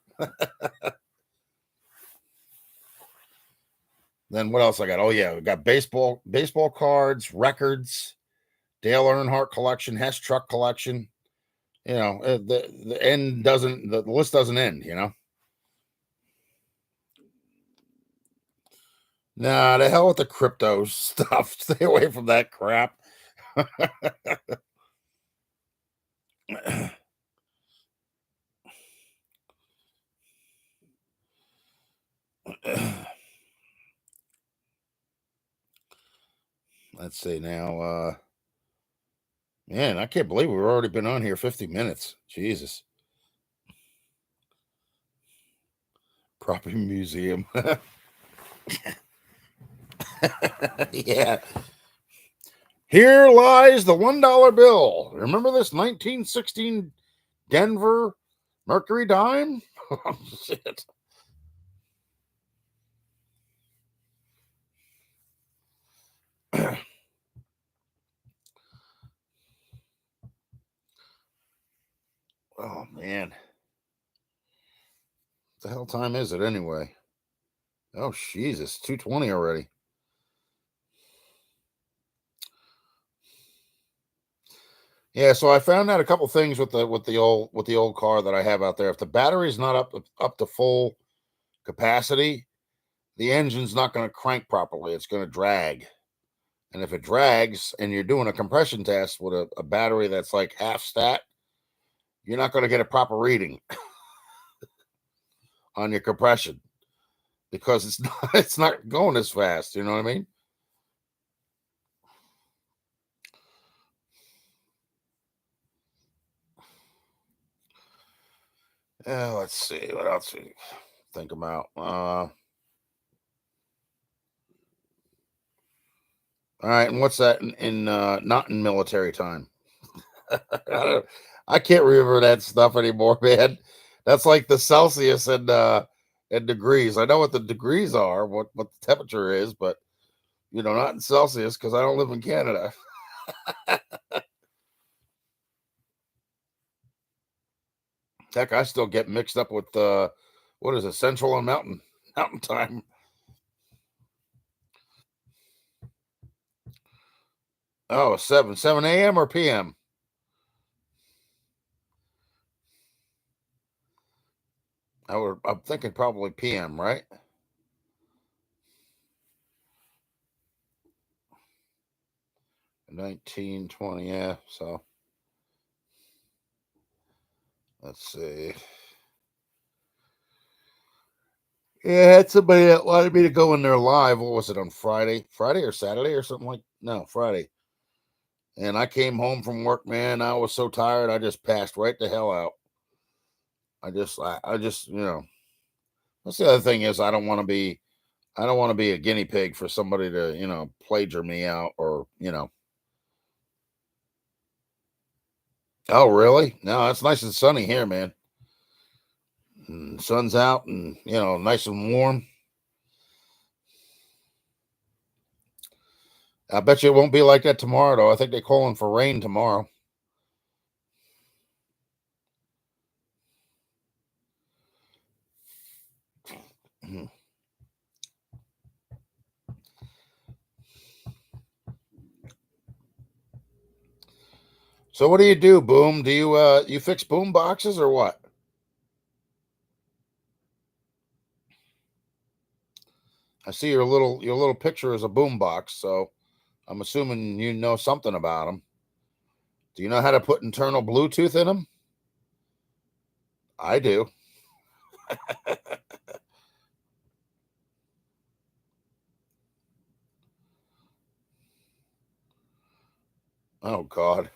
Then what else I got? Oh yeah, we got baseball cards, records, Dale Earnhardt collection, Hess truck collection. You know, the list doesn't end, you know. Nah, the hell with the crypto stuff. Stay away from that crap. Let's see now. Man, I can't believe we've already been on here 50 minutes. Jesus. Property museum. Yeah. Here lies the $1 bill. Remember this 1916 Denver Mercury dime? Oh, shit. Oh, man. What the hell time is it anyway? Oh, Jesus. 2:20 already. Yeah, so I found out a couple things with the old car that I have out there. If the battery's not up to full capacity, the engine's not going to crank properly. It's going to drag. And if it drags and you're doing a compression test with a battery that's like half stat, you're not going to get a proper reading on your compression because it's not going as fast. You know what I mean? Let's see what else we think about. All right, and what's that in not in military time? I can't remember that stuff anymore, man. That's like the Celsius and degrees. I know what the degrees are, what the temperature is, but not in Celsius because I don't live in Canada. Heck, I still get mixed up with what is it, Central and Mountain time. Oh, 7 a.m. or p.m. I'm thinking probably p.m. Right? 1920, yeah. So let's see. Yeah, I had somebody that wanted me to go in there live. What was it, on Friday? Friday or Saturday or something like? No, Friday. And I came home from work, man. I was so tired. I just passed right the hell out. I just, that's the other thing is I don't want to be a guinea pig for somebody to, plagiar me out or. Oh, really? No, it's nice and sunny here, man. And sun's out and, nice and warm. I bet you it won't be like that tomorrow, though. I think they're calling for rain tomorrow. So what do you do, Boom? Do you fix boom boxes or what? I see your little picture is a boom box, so I'm assuming you know something about them. Do you know how to put internal Bluetooth in them? I do. Oh God.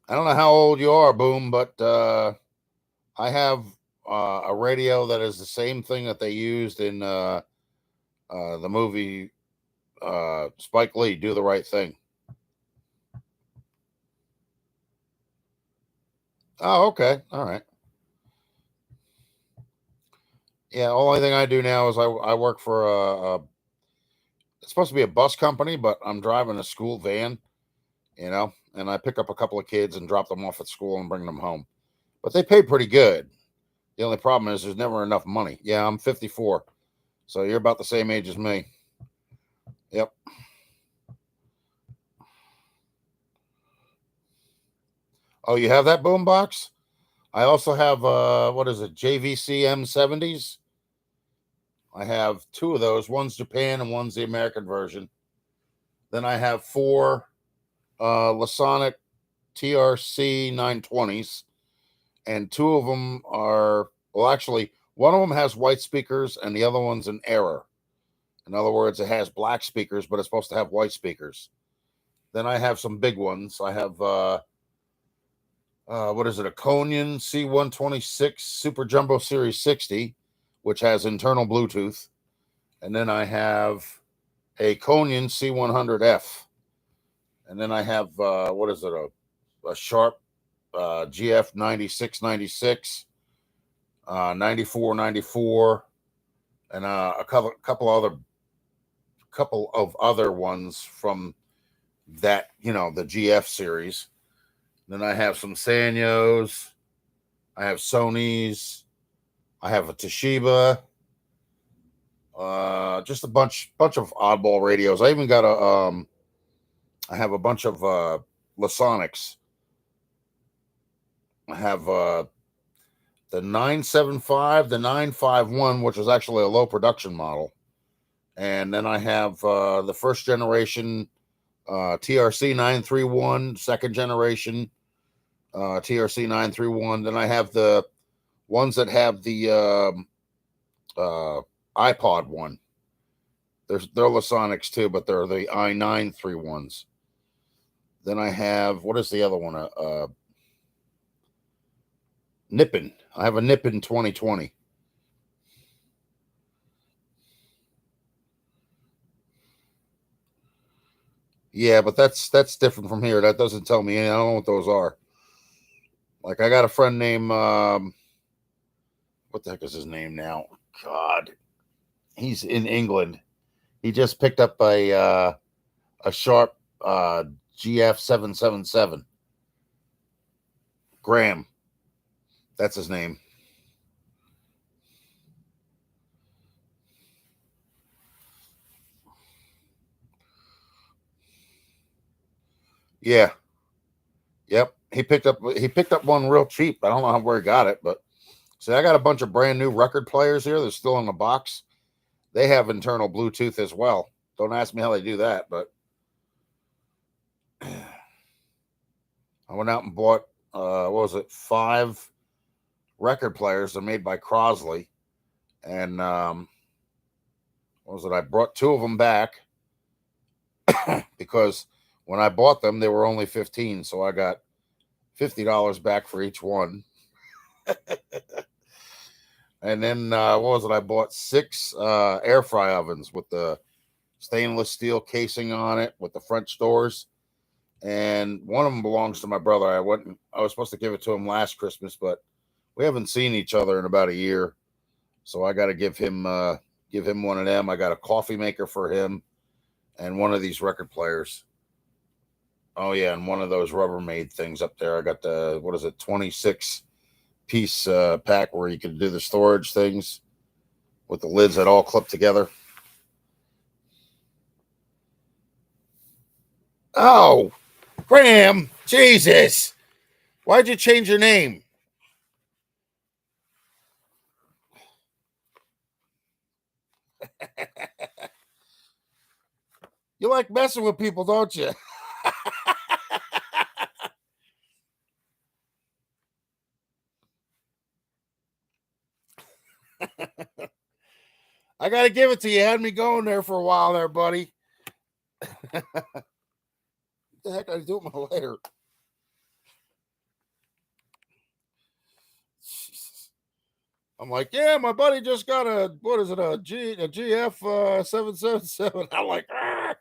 I don't know how old you are, Boom, but I have a radio that is the same thing that they used in the movie Spike Lee, Do the Right Thing. Oh, okay. All right. Yeah, only thing I do now is I work for it's supposed to be a bus company, but I'm driving a school van, and I pick up a couple of kids and drop them off at school and bring them home. But they pay pretty good. The only problem is there's never enough money. Yeah, I'm 54. So you're about the same age as me. Yep. Oh, you have that boom box? I also have what is it, JVC M70s. I have two of those. One's Japan and one's the American version. Then I have four Lasonic TRC 920s, and two of them are, well, actually, one of them has white speakers and the other one's an error. In other words, it has black speakers, but it's supposed to have white speakers. Then I have some big ones. I have what is it? A Konyon C126 Super Jumbo Series 60, which has internal Bluetooth. And then I have a Konyon C100F. And then I have, what is it? A Sharp GF 9696, 9494, and a couple of other ones from that, the GF series. Then I have some Sanyos. I have Sony's. I have a Toshiba. Just a bunch of oddball radios. I even got I have a bunch of Lasonics. I have the 975, the 951, which is actually a low production model. And then I have the first generation TRC 931, second generation TRC 931. Then I have the ones that have the iPod one. They're Lasonics too, but they're the i931s. Then I have, what is the other one? Nippon. I have a Nippon 2020. Yeah, but that's different from here. That doesn't tell me. I don't know what those are. Like, I got a friend named what the heck is his name now? God, he's in England. He just picked up a Sharp GF 777. Graham, that's his name. Yeah. Yep. He picked up one real cheap. I don't know where he got it, but see, I got a bunch of brand new record players here. They're still in the box. They have internal Bluetooth as well. Don't ask me how they do that, but I went out and bought what was it, 5 record players. They're made by Crosley, and what was it? I brought 2 of them back because when I bought them, they were only $15, so I got $50 back for each one. And then what was it? I bought 6 air fry ovens with the stainless steel casing on it with the French doors. And one of them belongs to my brother. I was supposed to give it to him last Christmas, but we haven't seen each other in about a year. So I got to give him one of them. I got a coffee maker for him and one of these record players. Oh yeah, and one of those Rubbermaid things up there. I got the, what is it, 26 piece pack where you can do the storage things with the lids that all clip together. Oh, Graham, Jesus. Why'd you change your name? You like messing with people, don't you? I got to give it to you. You had me going there for a while there, buddy. What the heck did I do with my lighter? Jesus. I'm like, yeah, my buddy just got a GF 777. I'm like, ah.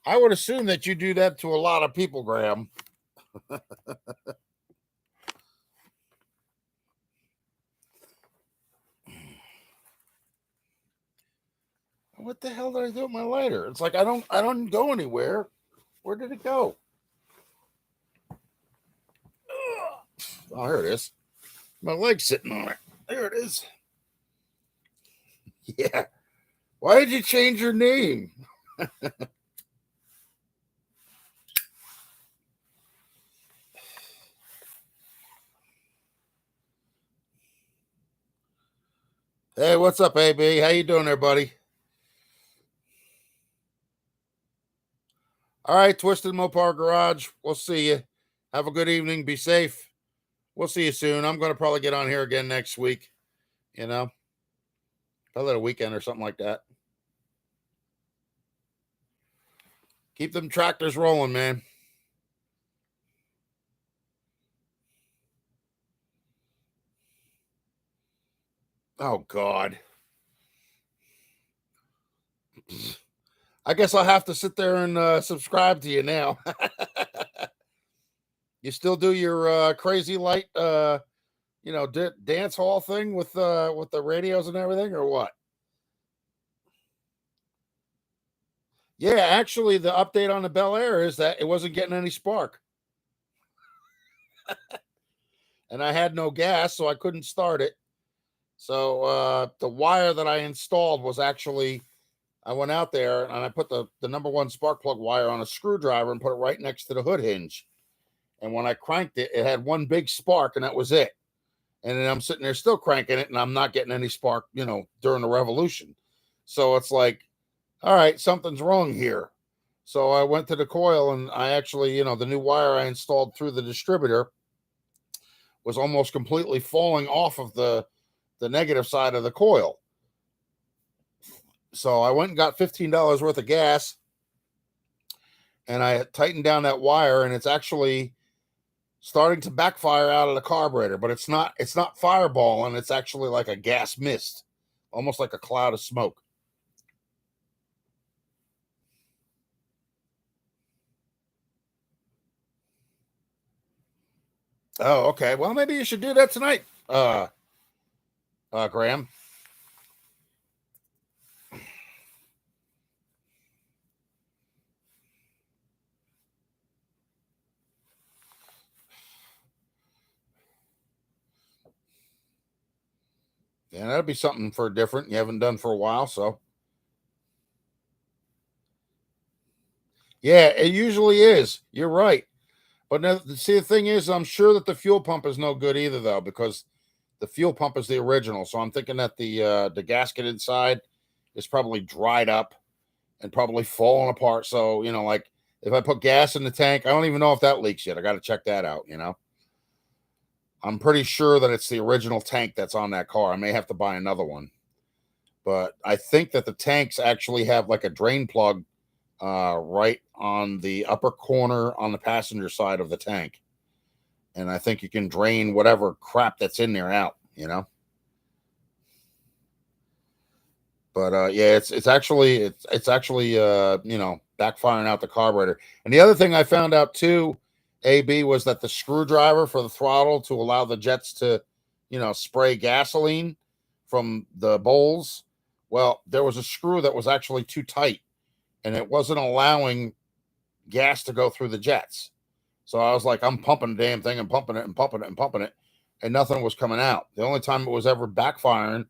I would assume that you do that to a lot of people, Graham. What the hell did I do with my lighter? It's like I don't go anywhere. Where did it go? Oh, here it is. My leg's sitting on it. There it is. Yeah. Why did you change your name? Hey, what's up, AB? How you doing there, buddy? All right, Twisted Mopar Garage. We'll see you. Have a good evening. Be safe. We'll see you soon. I'm going to probably get on here again next week. You know, probably a weekend or something like that. Keep them tractors rolling, man. Oh, God. I guess I'll have to sit there and subscribe to you now. You still do your crazy light, dance hall thing with the radios and everything, or what? Yeah, actually, the update on the Bel Air is that it wasn't getting any spark, and I had no gas, so I couldn't start it. So the wire that I installed was actually, I went out there and I put the number one spark plug wire on a screwdriver and put it right next to the hood hinge. And when I cranked it, it had one big spark, and that was it. And then I'm sitting there still cranking it, and I'm not getting any spark, during the revolution. So it's like, all right, something's wrong here. So I went to the coil, and I actually, the new wire I installed through the distributor was almost completely falling off of the negative side of the coil. So I went and got $15 worth of gas, and I tightened down that wire, and it's actually starting to backfire out of the carburetor, but it's not fireballing. It's actually like a gas mist, almost like a cloud of smoke. Oh, okay. Well, maybe you should do that tonight, Graham. Yeah, that'd be something for different you haven't done for a while. So, yeah, it usually is. You're right. But now, see, the thing is, I'm sure that the fuel pump is no good either, though, because the fuel pump is the original. So I'm thinking that the gasket inside is probably dried up and probably falling apart. So, like if I put gas in the tank, I don't even know if that leaks yet. I got to check that out, I'm pretty sure that it's the original tank that's on that car. I may have to buy another one. But I think that the tanks actually have like a drain plug right on the upper corner on the passenger side of the tank. And I think you can drain whatever crap that's in there out, But yeah, it's actually backfiring out the carburetor. And the other thing I found out too, AB, was that the screwdriver for the throttle to allow the jets to, spray gasoline from the bowls. Well, there was a screw that was actually too tight, and it wasn't allowing gas to go through the jets. So I was like, I'm pumping the damn thing and pumping it and pumping it and pumping it, and nothing was coming out. The only time it was ever backfiring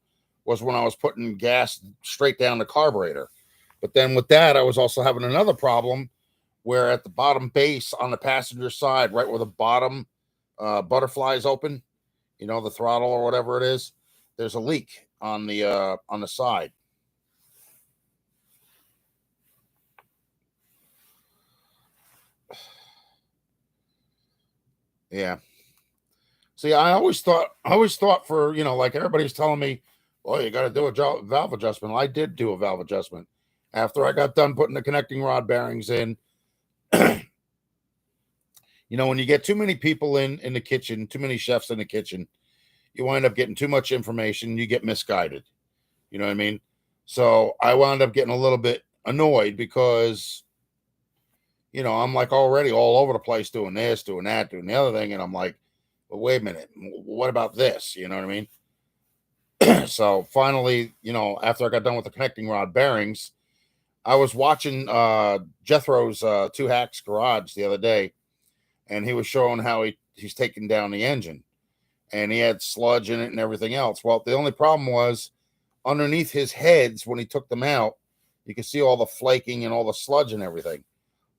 was when I was putting gas straight down the carburetor. But then with that, I was also having another problem where at the bottom base on the passenger side, right where the bottom butterfly is open, the throttle or whatever it is, there's a leak on the side. Yeah. See, I always thought for, like everybody's telling me, well, you got to do a valve adjustment. Well, I did do a valve adjustment after I got done putting the connecting rod bearings in. When you get too many people in the kitchen, too many chefs in the kitchen, you wind up getting too much information. You get misguided. You know what I mean? So I wound up getting a little bit annoyed because, I'm like already all over the place doing this, doing that, doing the other thing. And I'm like, well, wait a minute. What about this? You know what I mean? So finally, after I got done with the connecting rod bearings, I was watching Jethro's Two Hacks Garage the other day, and he was showing how he's taking down the engine. and he had sludge in it and everything else. Well, the only problem was underneath his heads when he took them out, you could see all the flaking and all the sludge and everything.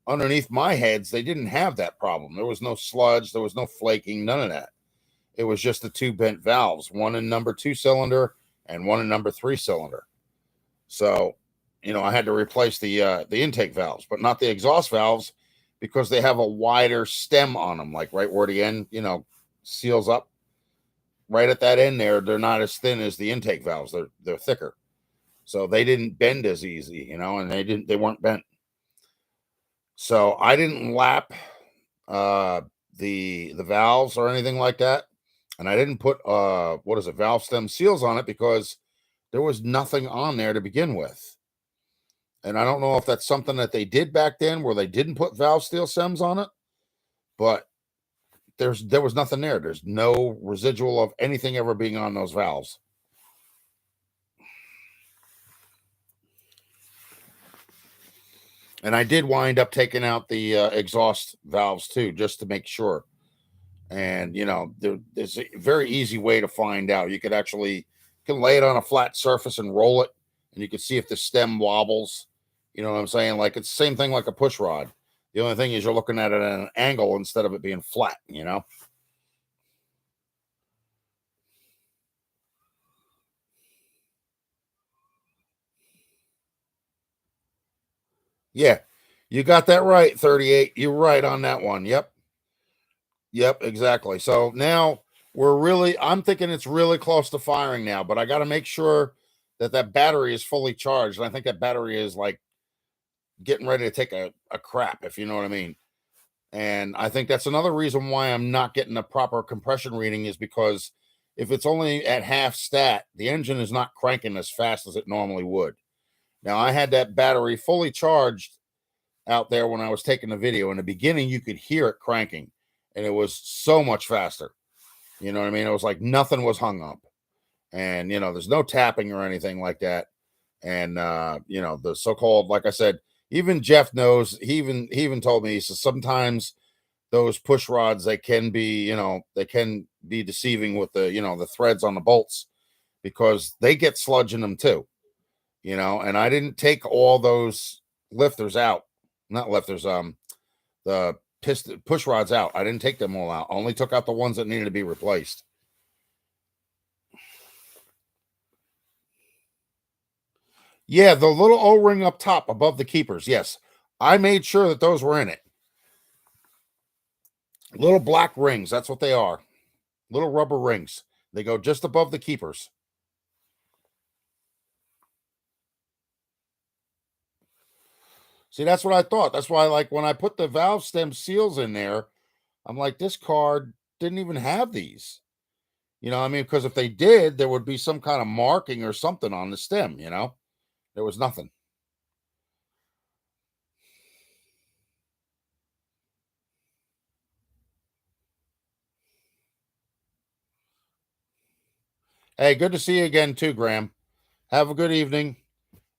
Underneath my heads, they didn't have that problem. There was no sludge, there was no flaking, none of that. It was just the two bent valves, one in number 2 cylinder and one in number 3 cylinder. So, I had to replace the intake valves, but not the exhaust valves, because they have a wider stem on them, like right where the end, seals up. Right at that end there, they're not as thin as the intake valves. They're thicker. So they didn't bend as easy, and they weren't bent. So I didn't lap the valves or anything like that. And I didn't put valve stem seals on it, because there was nothing on there to begin with. And I don't know if that's something that they did back then where they didn't put valve steel stems on it, but there was nothing there. There's no residual of anything ever being on those valves. And I did wind up taking out the exhaust valves too, just to make sure. And there's a very easy way to find out. You can lay it on a flat surface and roll it, and you can see if the stem wobbles. You know what I'm saying? Like, it's the same thing like a push rod. The only thing is you're looking at it at an angle instead of it being flat, Yeah, you got that right, 38. You're right on that one. Yep, exactly. So now I'm thinking it's really close to firing now, but I got to make sure that battery is fully charged. And I think that battery is like getting ready to take a crap, if you know what I mean. And I think that's another reason why I'm not getting a proper compression reading, is because if it's only at half stat, the engine is not cranking as fast as it normally would. Now, I had that battery fully charged out there when I was taking the video. In the beginning, you could hear it cranking, and it was so much faster. You know what I mean? It was like nothing was hung up. And, there's no tapping or anything like that. And, the so-called, like I said, even Jeff knows, he even told me, he says, sometimes those push rods, they can be deceiving with the threads on the bolts, because they get sludge in them too, and I didn't take all those lifters out, not lifters, the piston push rods out. I didn't take them all out. I only took out the ones that needed to be replaced. Yeah, the little O-ring up top above the keepers. Yes, I made sure that those were in it. Little black rings. That's what they are. Little rubber rings. They go just above the keepers. See, that's what I thought. That's why, like, when I put the valve stem seals in there, I'm like, this car didn't even have these. Because if they did, there would be some kind of marking or something on the stem, There was nothing. Hey, good to see you again too, Graham. Have a good evening.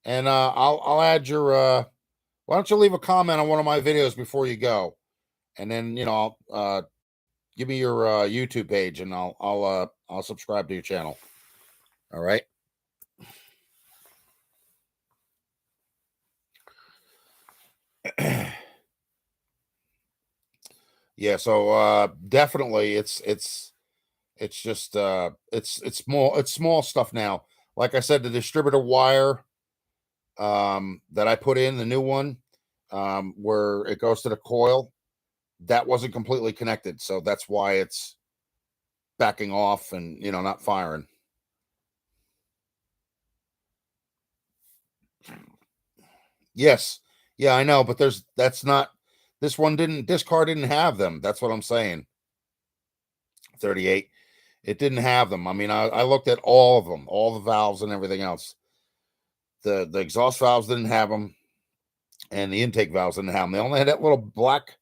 And I'll add your why don't you leave a comment on one of my videos before you go? And then, give me your YouTube page, and I'll subscribe to your channel. All right. Yeah, so definitely it's just it's small stuff now. Like I said, the distributor wire that I put in, the new one, where it goes to the coil, that wasn't completely connected, so that's why it's backing off and not firing. Yes. Yeah, I know, but this car didn't have them. That's what I'm saying. 38. It didn't have them. I mean, I looked at all of them, all the valves and everything else. The exhaust valves didn't have them, and the intake valves didn't have them. They only had that little black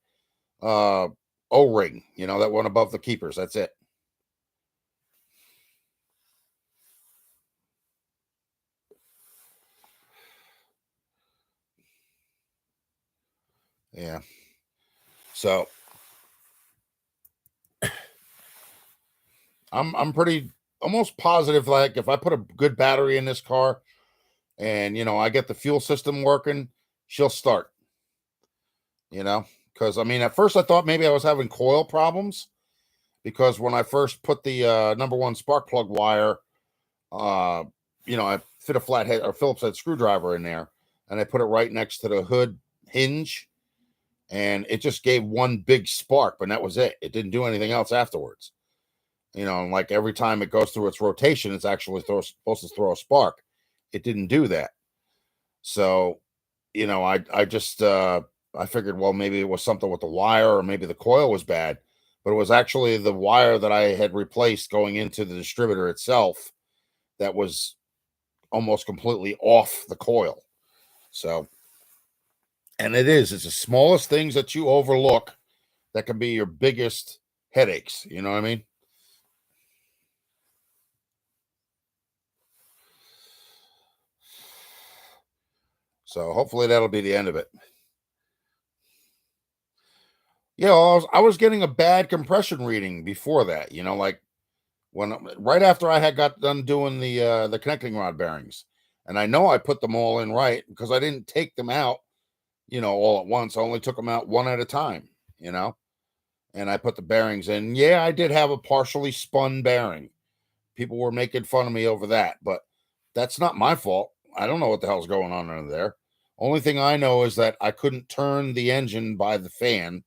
O-ring, that one above the keepers. That's it. Yeah. So I'm pretty almost positive, like if I put a good battery in this car and I get the fuel system working, she'll start. Because I mean, at first I thought maybe I was having coil problems because when I first put the number one spark plug wire, uh, I fit a flathead or Phillips head screwdriver in there, and I put it right next to the hood hinge, and it just gave one big spark, but that was it. It didn't do anything else afterwards. And like every time it goes through its rotation, it's actually supposed to throw a spark. It didn't do that. So, I just I figured, well, maybe it was something with the wire or maybe the coil was bad, but it was actually the wire that I had replaced going into the distributor itself that was almost completely off the coil. So, and it's the smallest things that you overlook that can be your biggest headaches. You know what I mean? So hopefully that'll be the end of it. Yeah, I was getting a bad compression reading before that. Like when right after I had got done doing the connecting rod bearings, and I know I put them all in right because I didn't take them out, all at once. I only took them out one at a time, and I put the bearings in. Yeah, I did have a partially spun bearing. People were making fun of me over that, but that's not my fault. I don't know what the hell's going on under there. Only thing I know is that I couldn't turn the engine by the fan,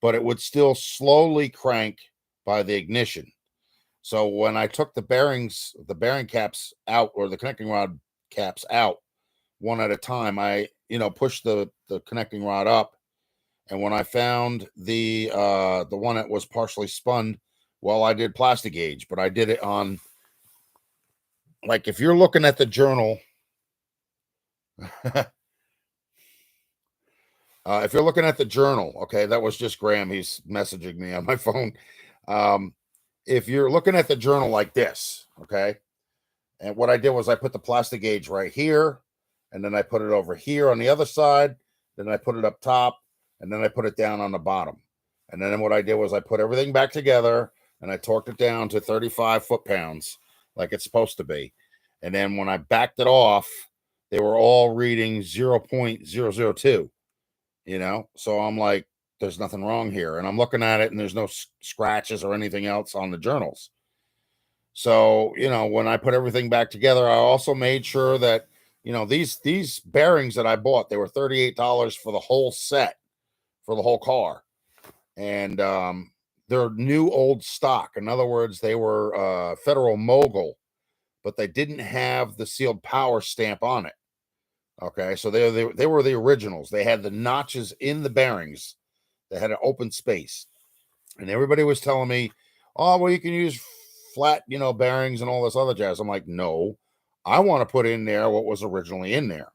but it would still slowly crank by the ignition. So when I took the bearing caps out, or the connecting rod caps out one at a time, I, pushed the connecting rod up. And when I found the one that was partially spun, well, I did plastic gauge, but I did it on, like, if you're looking at the journal, if you're looking at the journal, okay, that was just Graham. He's messaging me on my phone. If you're looking at the journal like this, okay, and what I did was I put the plastic gauge right here, and then I put it over here on the other side, then I put it up top, and then I put it down on the bottom. And then what I did was I put everything back together, and I torqued it down to 35 foot-pounds, like it's supposed to be. And then when I backed it off, they were all reading 0.002, So I'm like, there's nothing wrong here. And I'm looking at it, and there's no scratches or anything else on the journals. So, when I put everything back together, I also made sure that, these bearings that I bought, they were $38 for the whole set, for the whole car. And they're new old stock. In other words, they were Federal Mogul, but they didn't have the sealed power stamp on it. Okay, so they were the originals. They had the notches in the bearings. They had an open space. And everybody was telling me, oh, well, you can use flat, bearings and all this other jazz. I'm like, no, I want to put in there what was originally in there.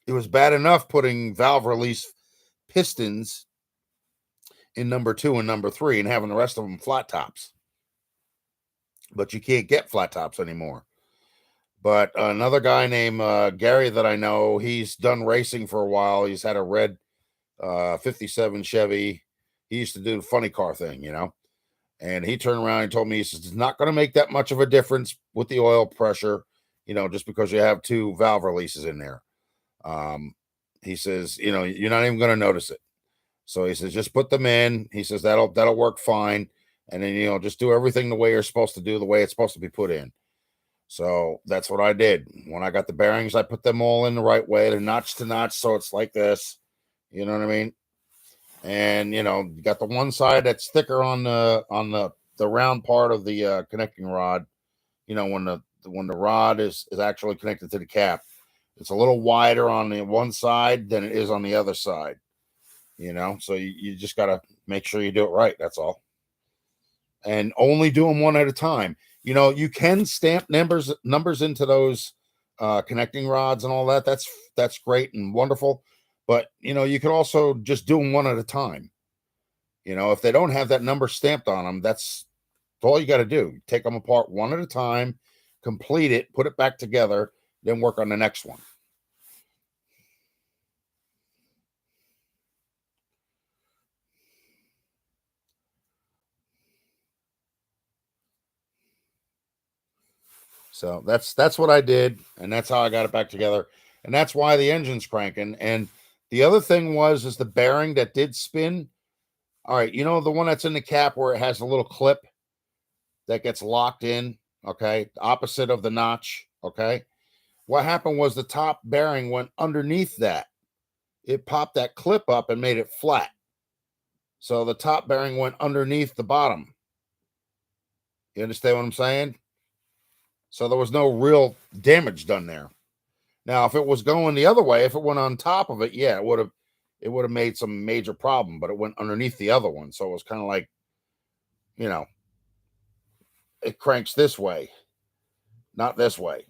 It was bad enough putting valve release pistons in number 2 and number 3 and having the rest of them flat tops. But you can't get flat tops anymore. But another guy named Gary that I know, he's done racing for a while. He's had a red 57 Chevy. He used to do the funny car thing, And he turned around and told me, he says, it's not going to make that much of a difference with the oil pressure, just because you have 2 valve releases in there. He says, you're not even going to notice it. So he says, just put them in. He says, that'll work fine. And then, just do everything the way you're supposed to do, the way it's supposed to be put in. So that's what I did. When I got the bearings, I put them all in the right way, to notch to notch. So it's like this, you know what I mean? And, you got the one side that's thicker on the round part of the connecting rod. When the rod is actually connected to the cap, it's a little wider on the one side than it is on the other side. So you just got to make sure you do it right. That's all. And only do them one at a time. You can stamp numbers into those connecting rods and all that. That's great and wonderful. But, you can also just do them one at a time. If they don't have that number stamped on them, that's all you got to do. Take them apart one at a time, complete it, put it back together, then work on the next one. So that's what I did, and that's how I got it back together, and that's why the engine's cranking. And the other thing is the bearing that did spin. All right, you know the one that's in the cap where it has a little clip that gets locked in, okay, opposite of the notch, okay. What happened was the top bearing went underneath that. It popped that clip up and made it flat. So the top bearing went underneath the bottom. You understand what I'm saying? So there was no real damage done there. Now, if it was going the other way, if it went on top of it, yeah, it would have made some major problem, but it went underneath the other one. So it was kind of like, you know, it cranks this way, not this way.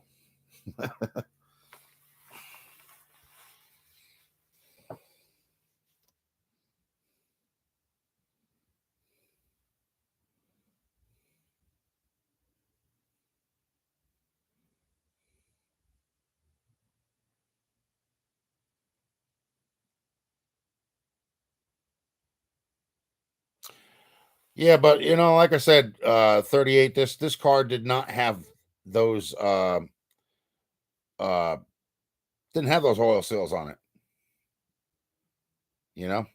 Yeah, but you know, like I said, 38, this car did not have those uh didn't have those oil seals on it. You know,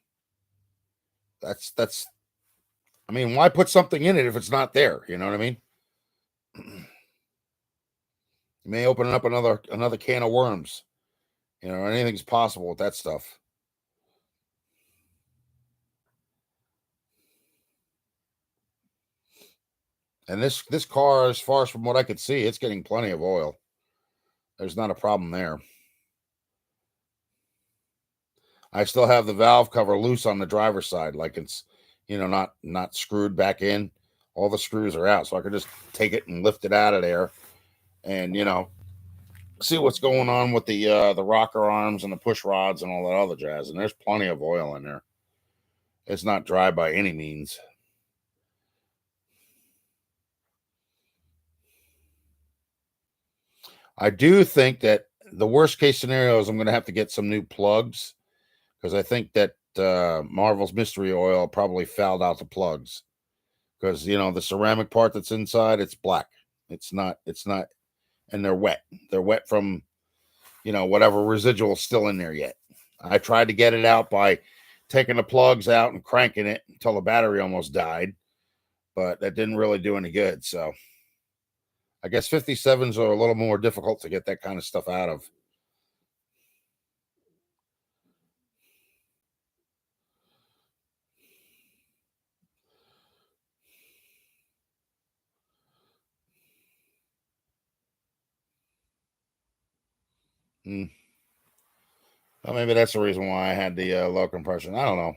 that's I mean, why put something in it if it's not there? You know what I mean? You may open up another can of worms. You know, anything's possible with that stuff. And this car, as far as from what I could see, it's getting plenty of oil. There's not a problem there. I still have the valve cover loose on the driver's side, like it's, you know, not screwed back in. All the screws are out, so I could just take it and lift it out of there, and you know, see what's going on with the rocker arms and the push rods and all that other jazz. And there's plenty of oil in there. It's not dry by any means. I do think that the worst case scenario is I'm going to have to get some new plugs, because I think that Marvel's Mystery Oil probably fouled out the plugs, because you know the ceramic part that's inside, it's black. It's not, and they're wet. They're wet from, you know, whatever residual is still in there yet. I tried to get it out by taking the plugs out and cranking it until the battery almost died, but that didn't really do any good. So I guess 57s are a little more difficult to get that kind of stuff out of. Hmm. Well, maybe that's the reason why I had the low compression. I don't know.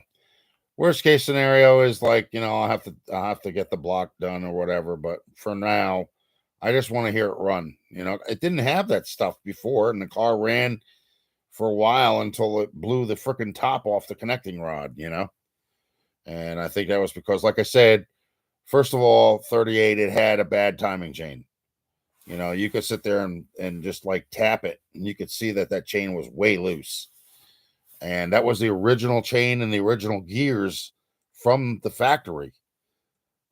Worst case scenario is like, you know, I'll have to get the block done or whatever. But for now, I just want to hear it run. You know, it didn't have that stuff before, and the car ran for a while until it blew the freaking top off the connecting rod. You know, and I think that was because, like I said, first of all, 38, it had a bad timing chain. You know, you could sit there and just like tap it, and you could see that chain was way loose. And that was the original chain and the original gears from the factory.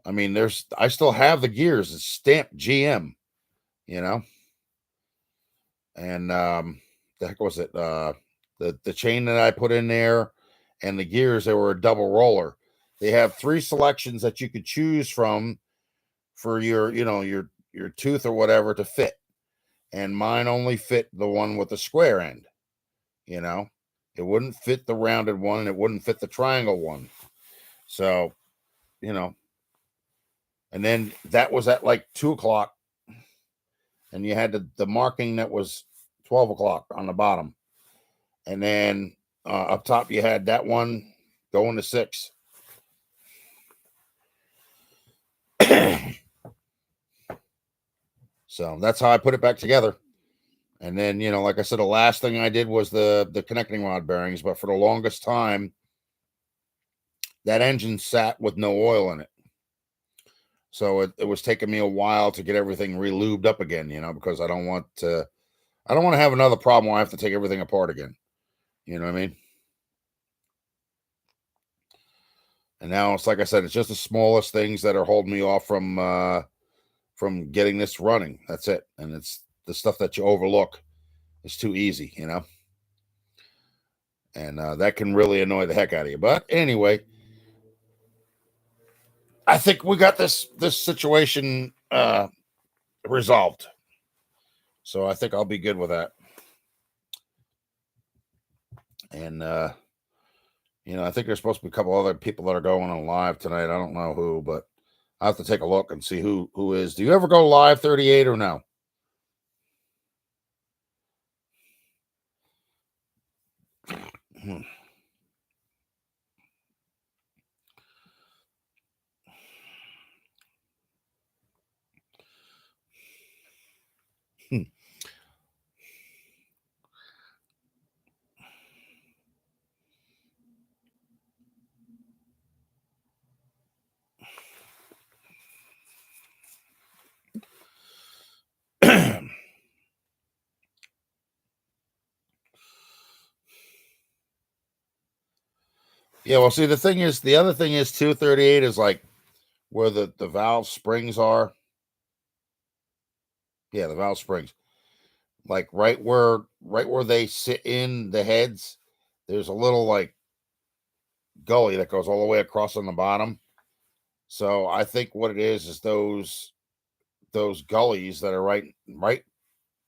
I mean, I still have the gears. It's stamped GM, you know. And the heck was it? The chain that I put in there and the gears, they were a double roller. They have 3 selections that you could choose from for your, you know, your tooth or whatever to fit. And mine only fit the one with the square end, you know. It wouldn't fit the rounded one, and it wouldn't fit the triangle one. So, you know, and then that was at like 2 o'clock, and you had the marking that was 12 o'clock on the bottom, and then up top you had that one going to 6. So that's how I put it back together. And then, you know, like I said, the last thing I did was the connecting rod bearings. But for the longest time, that engine sat with no oil in it. So it was taking me a while to get everything re-lubed up again, you know, because I don't want to have another problem where I have to take everything apart again. You know what I mean? And now it's like I said, it's just the smallest things that are holding me off from from getting this running. That's it. And it's the stuff that you overlook. It's too easy, you know. And that can really annoy the heck out of you. But anyway, I think we got this situation resolved. So I think I'll be good with that. And you know, I think there's supposed to be a couple other people that are going on live tonight. I don't know who, but I have to take a look and see who is. Do you ever go live 38 or no? Yeah, well, see, the other thing is 238 is like where the valve springs are. Yeah, the valve springs. Like right where they sit in the heads, there's a little like gully that goes all the way across on the bottom. So I think what it is those gullies that are right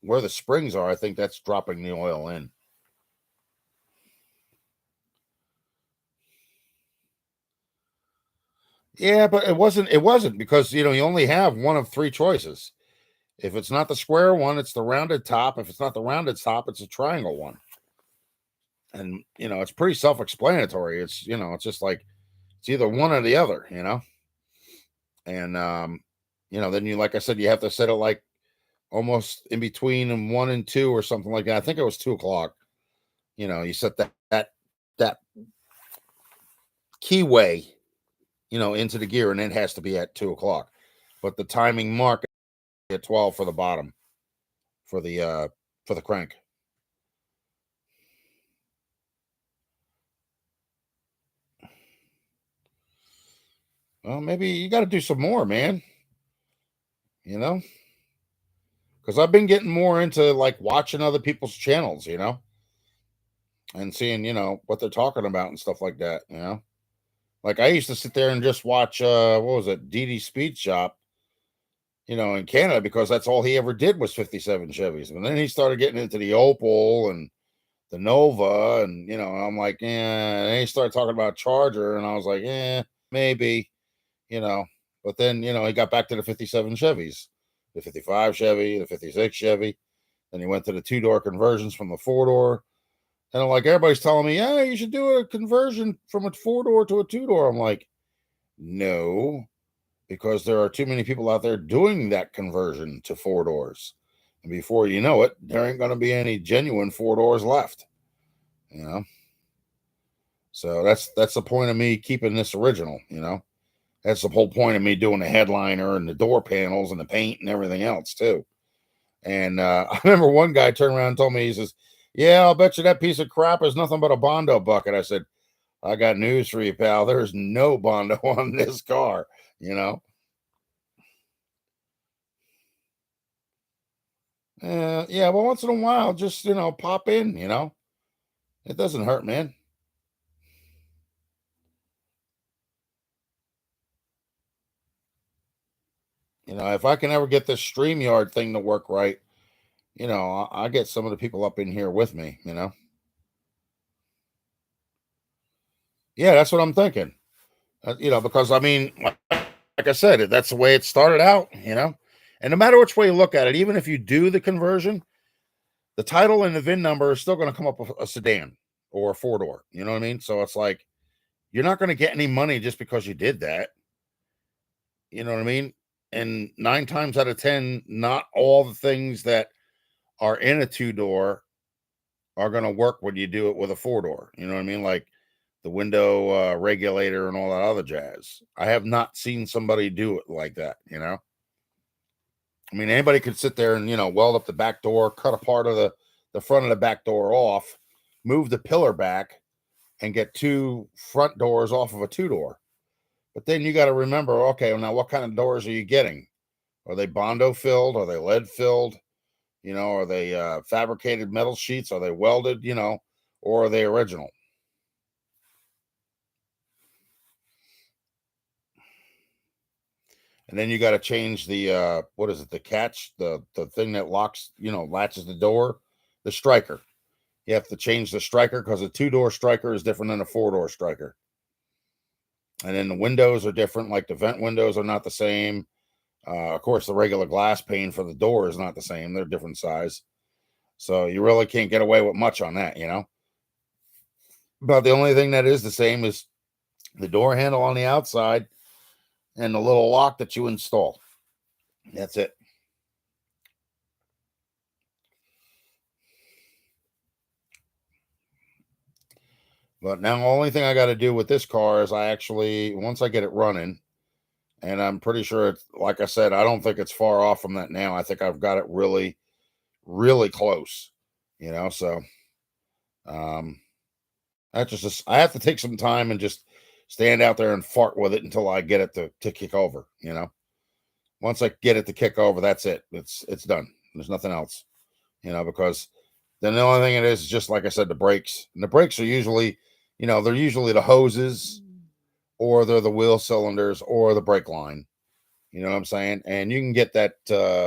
where the springs are. I think that's dropping the oil in. Yeah, but it wasn't because you only have one of three choices. If it's not the square one, it's the rounded top. If it's not the rounded top, it's a triangle one. And it's pretty self-explanatory. It's it's just like it's either one or the other, And then like I said, you have to set it like almost in between and 1 and 2 or something like that. I think it was 2 o'clock. You set that keyway into the gear, and it has to be at 2 o'clock. But the timing mark at 12 for the bottom for the crank. Well, maybe you got to do some more, man. Because I've been getting more into like watching other people's channels, and seeing, what they're talking about and stuff like that, Like I used to sit there and just watch what was it, DD Speed Shop, in Canada, because that's all he ever did was 57 Chevys. And then he started getting into the Opel and the Nova, and I'm like, yeah. And then he started talking about Charger, and I was like, yeah, maybe, But then he got back to the 57 Chevys, the 55 Chevy, the 56 Chevy. Then he went to the 2-door conversions from the 4-door. And I'm like, everybody's telling me, yeah, you should do a conversion from a 4-door to a 2-door. I'm like, no, because there are too many people out there doing that conversion to 4 doors. And before you know it, there ain't going to be any genuine 4 doors left, So that's the point of me keeping this original, That's the whole point of me doing the headliner and the door panels and the paint and everything else too. And I remember one guy turned around and told me, he says, yeah, I'll bet you that piece of crap is nothing but a Bondo bucket. I said, I got news for you, pal. There's no Bondo on this car, Yeah, well, once in a while, just, pop in, It doesn't hurt, man. If I can ever get this StreamYard thing to work right, I get some of the people up in here with me, Yeah, that's what I'm thinking. Because I mean, like I said, that's the way it started out, And no matter which way you look at it, even if you do the conversion, the title and the VIN number is still going to come up with a sedan or a 4-door. You know what I mean? So it's like, you're not going to get any money just because you did that. You know what I mean? And 9 times out of 10, not all the things that are in a 2-door are going to work when you do it with a 4-door. You know what I mean? Like the window regulator and all that other jazz. I have not seen somebody do it like that, I mean, anybody could sit there and, weld up the back door, cut a part of the front of the back door off, move the pillar back, and get 2 front doors off of a 2-door. But then you got to remember, okay, well, now what kind of doors are you getting? Are they Bondo filled? Are they lead filled? You know, are they fabricated metal sheets? Are they welded? You know, or are they original? And then you got to change the what is it? The catch, the thing that locks, you know, latches the door, the striker. You have to change the striker because a 2-door striker is different than a 4-door striker. And then the windows are different. Like the vent windows are not the same. Of course, the regular glass pane for the door is not the same. They're different size. So you really can't get away with much on that, you know. But the only thing that is the same is the door handle on the outside and the little lock that you install. That's it. But now the only thing I got to do with this car is I actually, once I get it running, and I'm pretty sure it's, like I said, I don't think it's far off from that now. I think I've got it really, really close, you know. So that's just, I have to take some time and just stand out there and fart with it until I get it to kick over, you know. Once I get it to kick over, that's it. It's done. There's nothing else, you know, because then the only thing it is just like I said, the brakes. And the brakes are usually, you know, they're usually the hoses, or they're the wheel cylinders, or the brake line. You know what I'm saying? And you can get that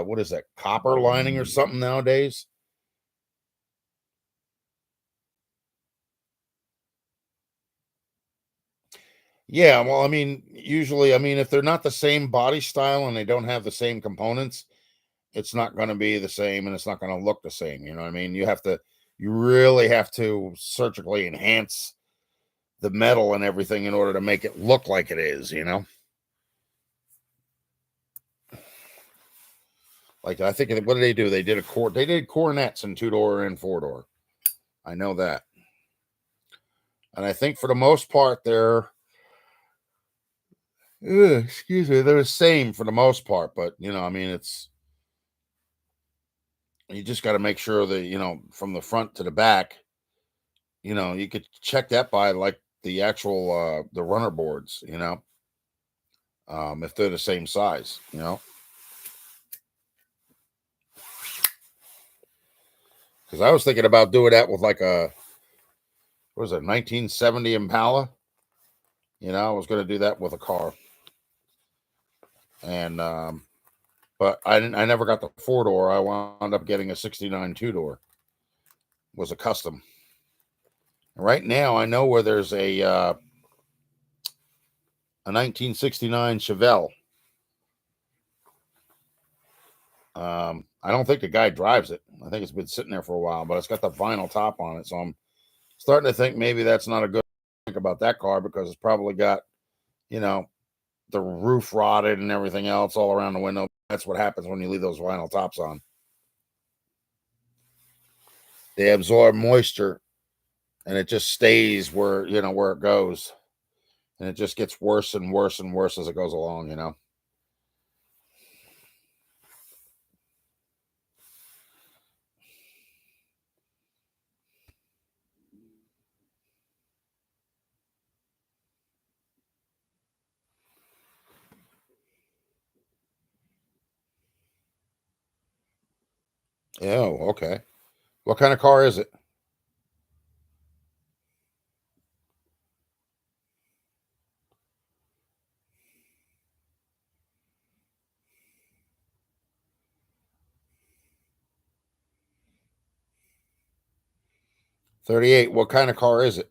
what is that, copper lining or something nowadays. Yeah, well, I mean, usually, I mean, if they're not the same body style and they don't have the same components, it's not going to be the same and it's not going to look the same. You know what I mean? You really have to surgically enhance the metal and everything in order to make it look like it is, you know? Like, I think, what did they do? They did they did Coronets in 2-door and 4-door. I know that. And I think for the most part, they're, excuse me, they're the same for the most part, but you know, I mean, you just got to make sure that, you know, from the front to the back, you know, you could check that by like the actual the runner boards, you know, if they're the same size, you know. Because I was thinking about doing that with like what was it, 1970 Impala. You know, I was going to do that with a car, and but I didn't. I never got the 4-door. I wound up getting a '69 2-door. Was a custom. Right now, I know where there's a 1969 Chevelle. I don't think the guy drives it. I think it's been sitting there for a while, but it's got the vinyl top on it. So I'm starting to think maybe that's not a good thing about that car, because it's probably got, you know, the roof rotted and everything else all around the window. That's what happens when you leave those vinyl tops on. They absorb moisture and it just stays where, you know, where it goes. And it just gets worse and worse and worse as it goes along, you know. Oh, okay. What kind of car is it? 38. What kind of car is it?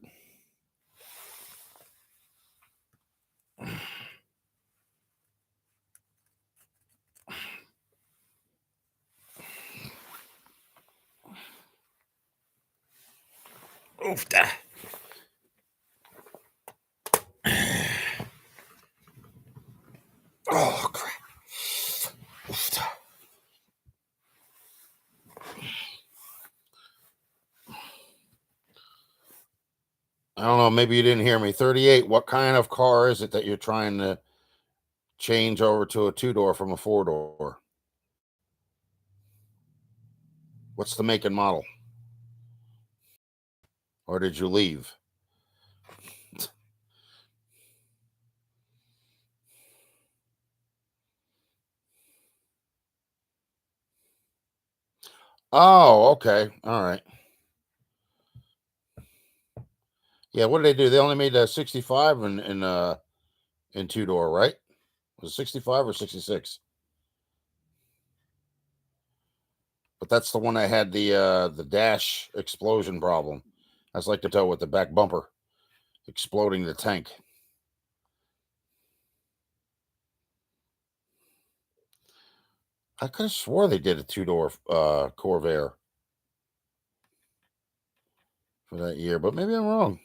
Oof. Oh, crap. Oof. I don't know. Maybe you didn't hear me. 38. What kind of car is it that you're trying to change over to a 2-door from a 4-door? What's the make and model? Or did you leave? Oh, okay. All right. Yeah, what did they do? They only made 65 in two door, right? Was it 65 or 66? But that's the one that had the dash explosion problem. That's like the toe with the back bumper exploding the tank. I could have swore they did a two door Corvair for that year, but maybe I'm wrong.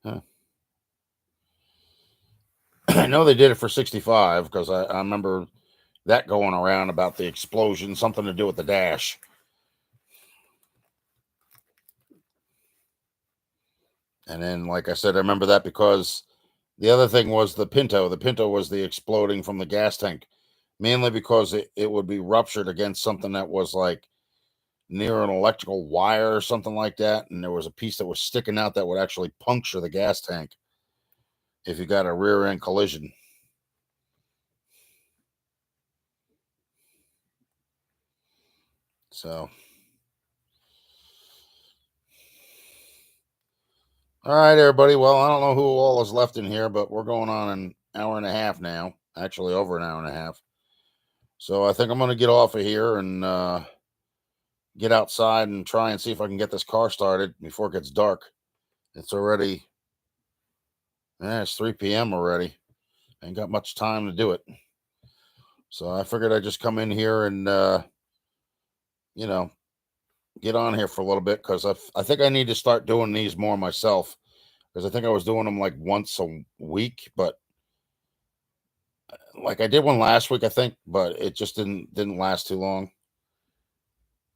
Huh. I know they did it for 65 because I remember that going around about the explosion, something to do with the dash. And then, like I said, I remember that because the other thing was the Pinto. The Pinto was the exploding from the gas tank, mainly because it would be ruptured against something that was like near an electrical wire or something like that. And there was a piece that was sticking out that would actually puncture the gas tank if you got a rear end collision. So, all right, everybody. Well, I don't know who all is left in here, but we're going on an hour and a half now. Actually, over an hour and a half. So I think I'm going to get off of here and get outside and try and see if I can get this car started before it gets dark. It's already, it's 3 p.m. already. I ain't got much time to do it. So I figured I'd just come in here and, get on here for a little bit because I think I need to start doing these more myself because I think I was doing them like once a week, but like I did one last week, I think, but it just didn't last too long.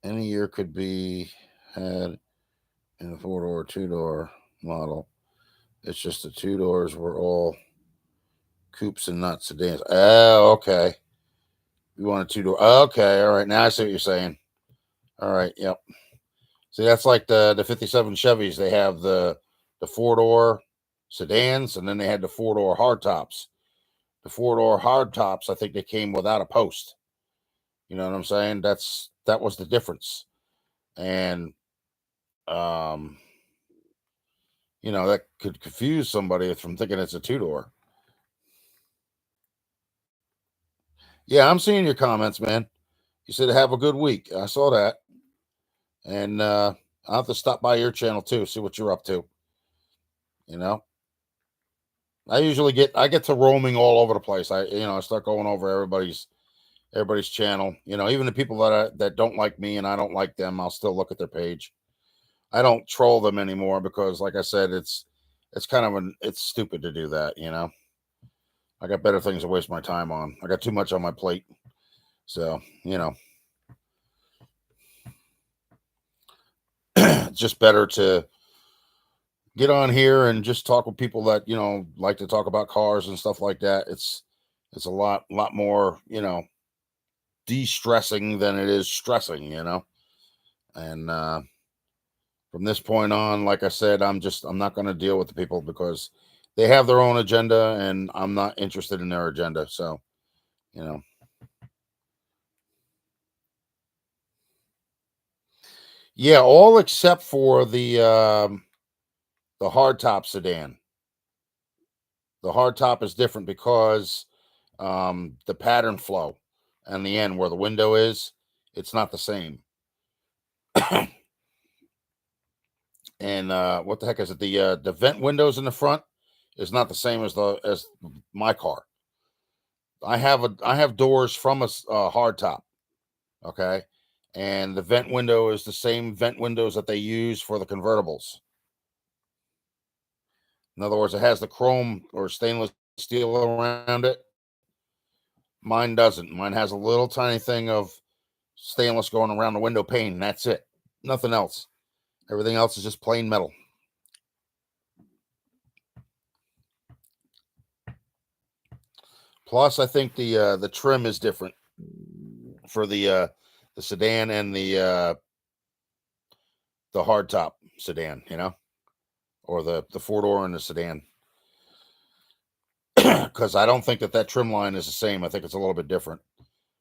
Any year could be had in a 4-door, 2-door model. It's just the 2 doors were all coupes and not sedans. Oh, okay. You want a 2-door? Okay, all right. Now I see what you're saying. All right, yep. See, that's like the 57 Chevys. They have the 4-door sedans, and then they had the 4-door hardtops. The 4-door hardtops, I think they came without a post. You know what I'm saying? That was the difference. And that could confuse somebody from thinking it's a 2-door. Yeah, I'm seeing your comments, man. You said have a good week. I saw that. And I'll have to stop by your channel too, see what you're up to. I get to roaming all over the place. I start going over everybody's channel. Even the people that don't like me and I don't like them, I'll still look at their page. I don't troll them anymore because, like I said, it's it's stupid to do that. I got better things to waste my time on. I got too much on my plate. So, it's just better to get on here and just talk with people that, like to talk about cars and stuff like that. It's a lot more, de-stressing than it is stressing, And from this point on, like I said, I'm not going to deal with the people because they have their own agenda and I'm not interested in their agenda. So, yeah, all except for the hardtop sedan. The hardtop is different because the pattern flow and the end where the window is, it's not the same. And what the heck is it? The vent windows in the front is not the same as my car. I have doors from a hardtop, okay, and the vent window is the same vent windows that they use for the convertibles. In other words, it has the chrome or stainless steel around it. Mine doesn't. Mine has a little tiny thing of stainless going around the window pane. That's it. Nothing else. Everything else is just plain metal. Plus, I think the trim is different for the sedan and the hardtop sedan, or the 4-door and the sedan. Because I don't think that trim line is the same. I think it's a little bit different.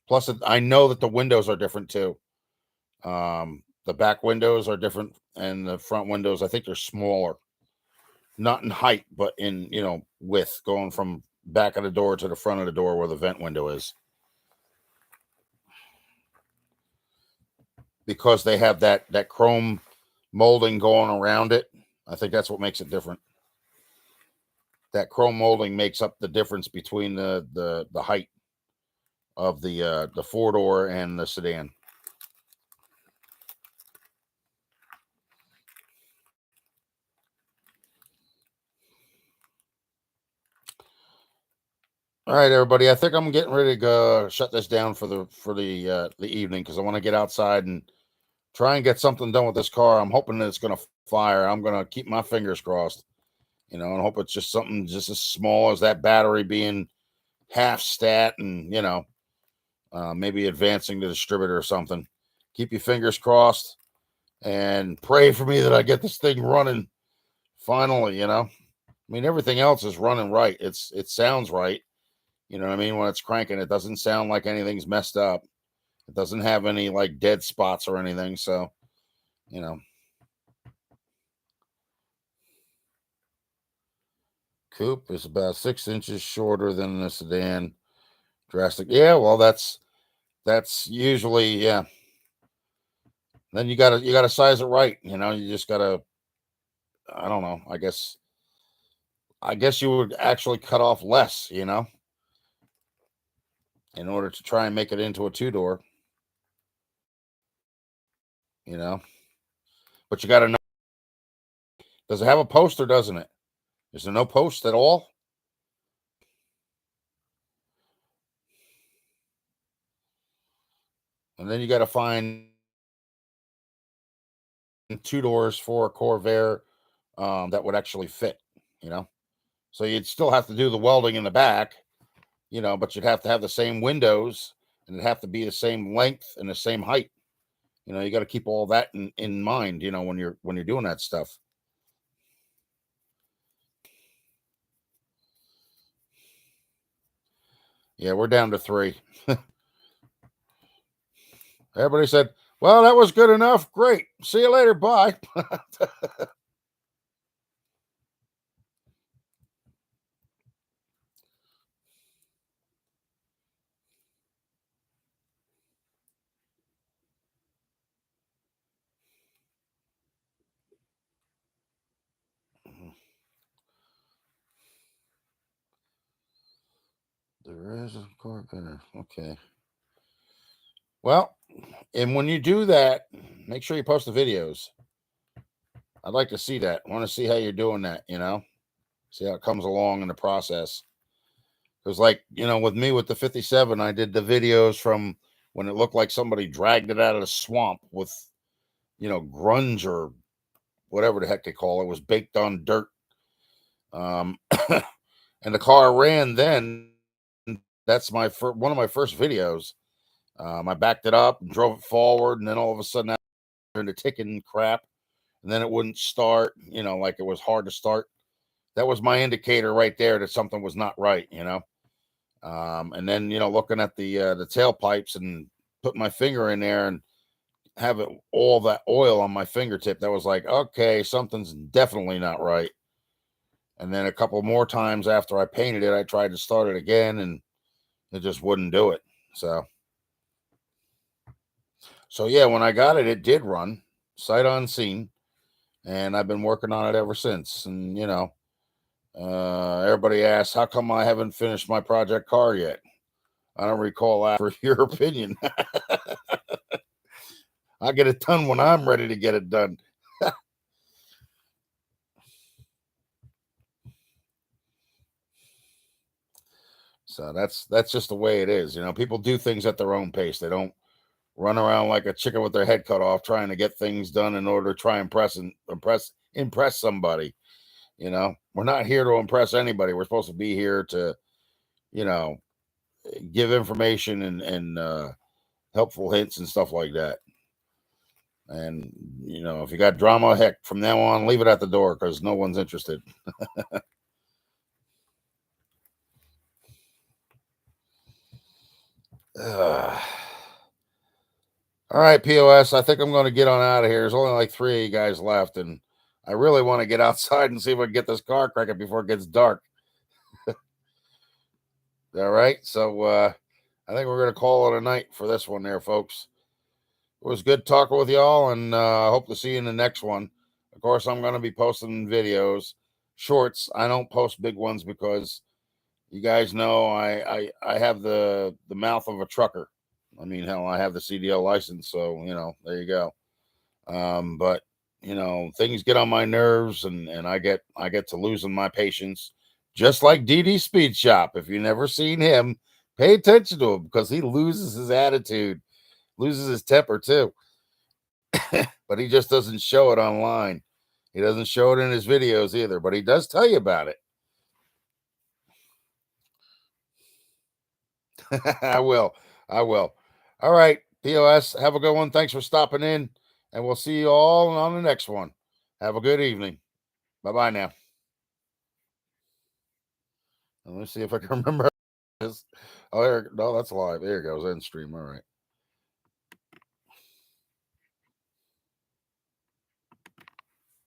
Plus, I know that the windows are different too. The back windows are different, and the front windows, I think they're smaller. Not in height, but in, width, going from back of the door to the front of the door where the vent window is. Because they have that chrome molding going around it. I think that's what makes it different. That chrome molding makes up the difference between the height of the 4-door and the sedan. All right, everybody. I think I'm getting ready to go shut this down for the evening, because I want to get outside and try and get something done with this car. I'm hoping that it's going to fire. I'm going to keep my fingers crossed, and hope it's just something just as small as that battery being half stat, and maybe advancing the distributor or something. Keep your fingers crossed and pray for me that I get this thing running finally. I mean, everything else is running right. It sounds right. You know what I mean? When it's cranking, it doesn't sound like anything's messed up. It doesn't have any like dead spots or anything. So, coupe is about 6 inches shorter than the sedan. Drastic. Yeah, well, that's usually, yeah. Then you gotta size it right. You just gotta, I don't know. I guess you would actually cut off less, in order to try and make it into a 2-door. But you gotta know, does it have a post or doesn't it? Is there no post at all? And then you got to find 2 doors for a Corvair that would actually fit, So you'd still have to do the welding in the back, but you'd have to have the same windows, and it'd have to be the same length and the same height. You got to keep all that in mind, when you're doing that stuff. Yeah, we're down to 3. Everybody said, well, that was good enough. Great. See you later. Bye. There is a Corvair. Okay. Well, and when you do that, make sure you post the videos. I'd like to see that. I want to see how you're doing that, see how it comes along in the process. Because, like, with me with the 57, I did the videos from when it looked like somebody dragged it out of the swamp with, grunge or whatever the heck they call it. It was baked on dirt. And the car ran then. That's one of my first videos. I backed it up and drove it forward, and then all of a sudden, I turned the ticking crap, and then it wouldn't start. Like it was hard to start. That was my indicator right there that something was not right. And then looking at the tailpipes and put my finger in there and have it all that oil on my fingertip. That was like, okay, something's definitely not right. And then a couple more times after I painted it, I tried to start it again, and it just wouldn't do it. So yeah, when I got it, it did run sight unseen, and I've been working on it ever since. And everybody asks, how come I haven't finished my project car yet? I don't recall that. For your opinion. I'll get it done when I'm ready to get it done. So that's just the way it is. People do things at their own pace. They don't run around like a chicken with their head cut off trying to get things done in order to try and impress somebody. We're not here to impress anybody. We're supposed to be here to, give information and helpful hints and stuff like that. And, if you got drama, heck, from now on, leave it at the door, because no one's interested. All right, POS. I think I'm going to get on out of here. There's only like 3 of you guys left, and I really want to get outside and see if I can get this car cracking before it gets dark. All right, so I think we're going to call it a night for this one there, folks. It was good talking with y'all, and I hope to see you in the next one. Of course, I'm going to be posting videos, shorts. I don't post big ones because you guys know I have the mouth of a trucker. I mean, hell, I have the CDL license, so there you go. But things get on my nerves, and I get to losing my patience, just like DD Speed Shop. If you've never seen him, pay attention to him because he loses his attitude, loses his temper too. But he just doesn't show it online. He doesn't show it in his videos either, but he does tell you about it. I will. All right, POS, have a good one. Thanks for stopping in, and we'll see you all on the next one. Have a good evening. Bye-bye now. Let me see if I can remember this. Oh, no, that's live. There it goes. End stream. All right.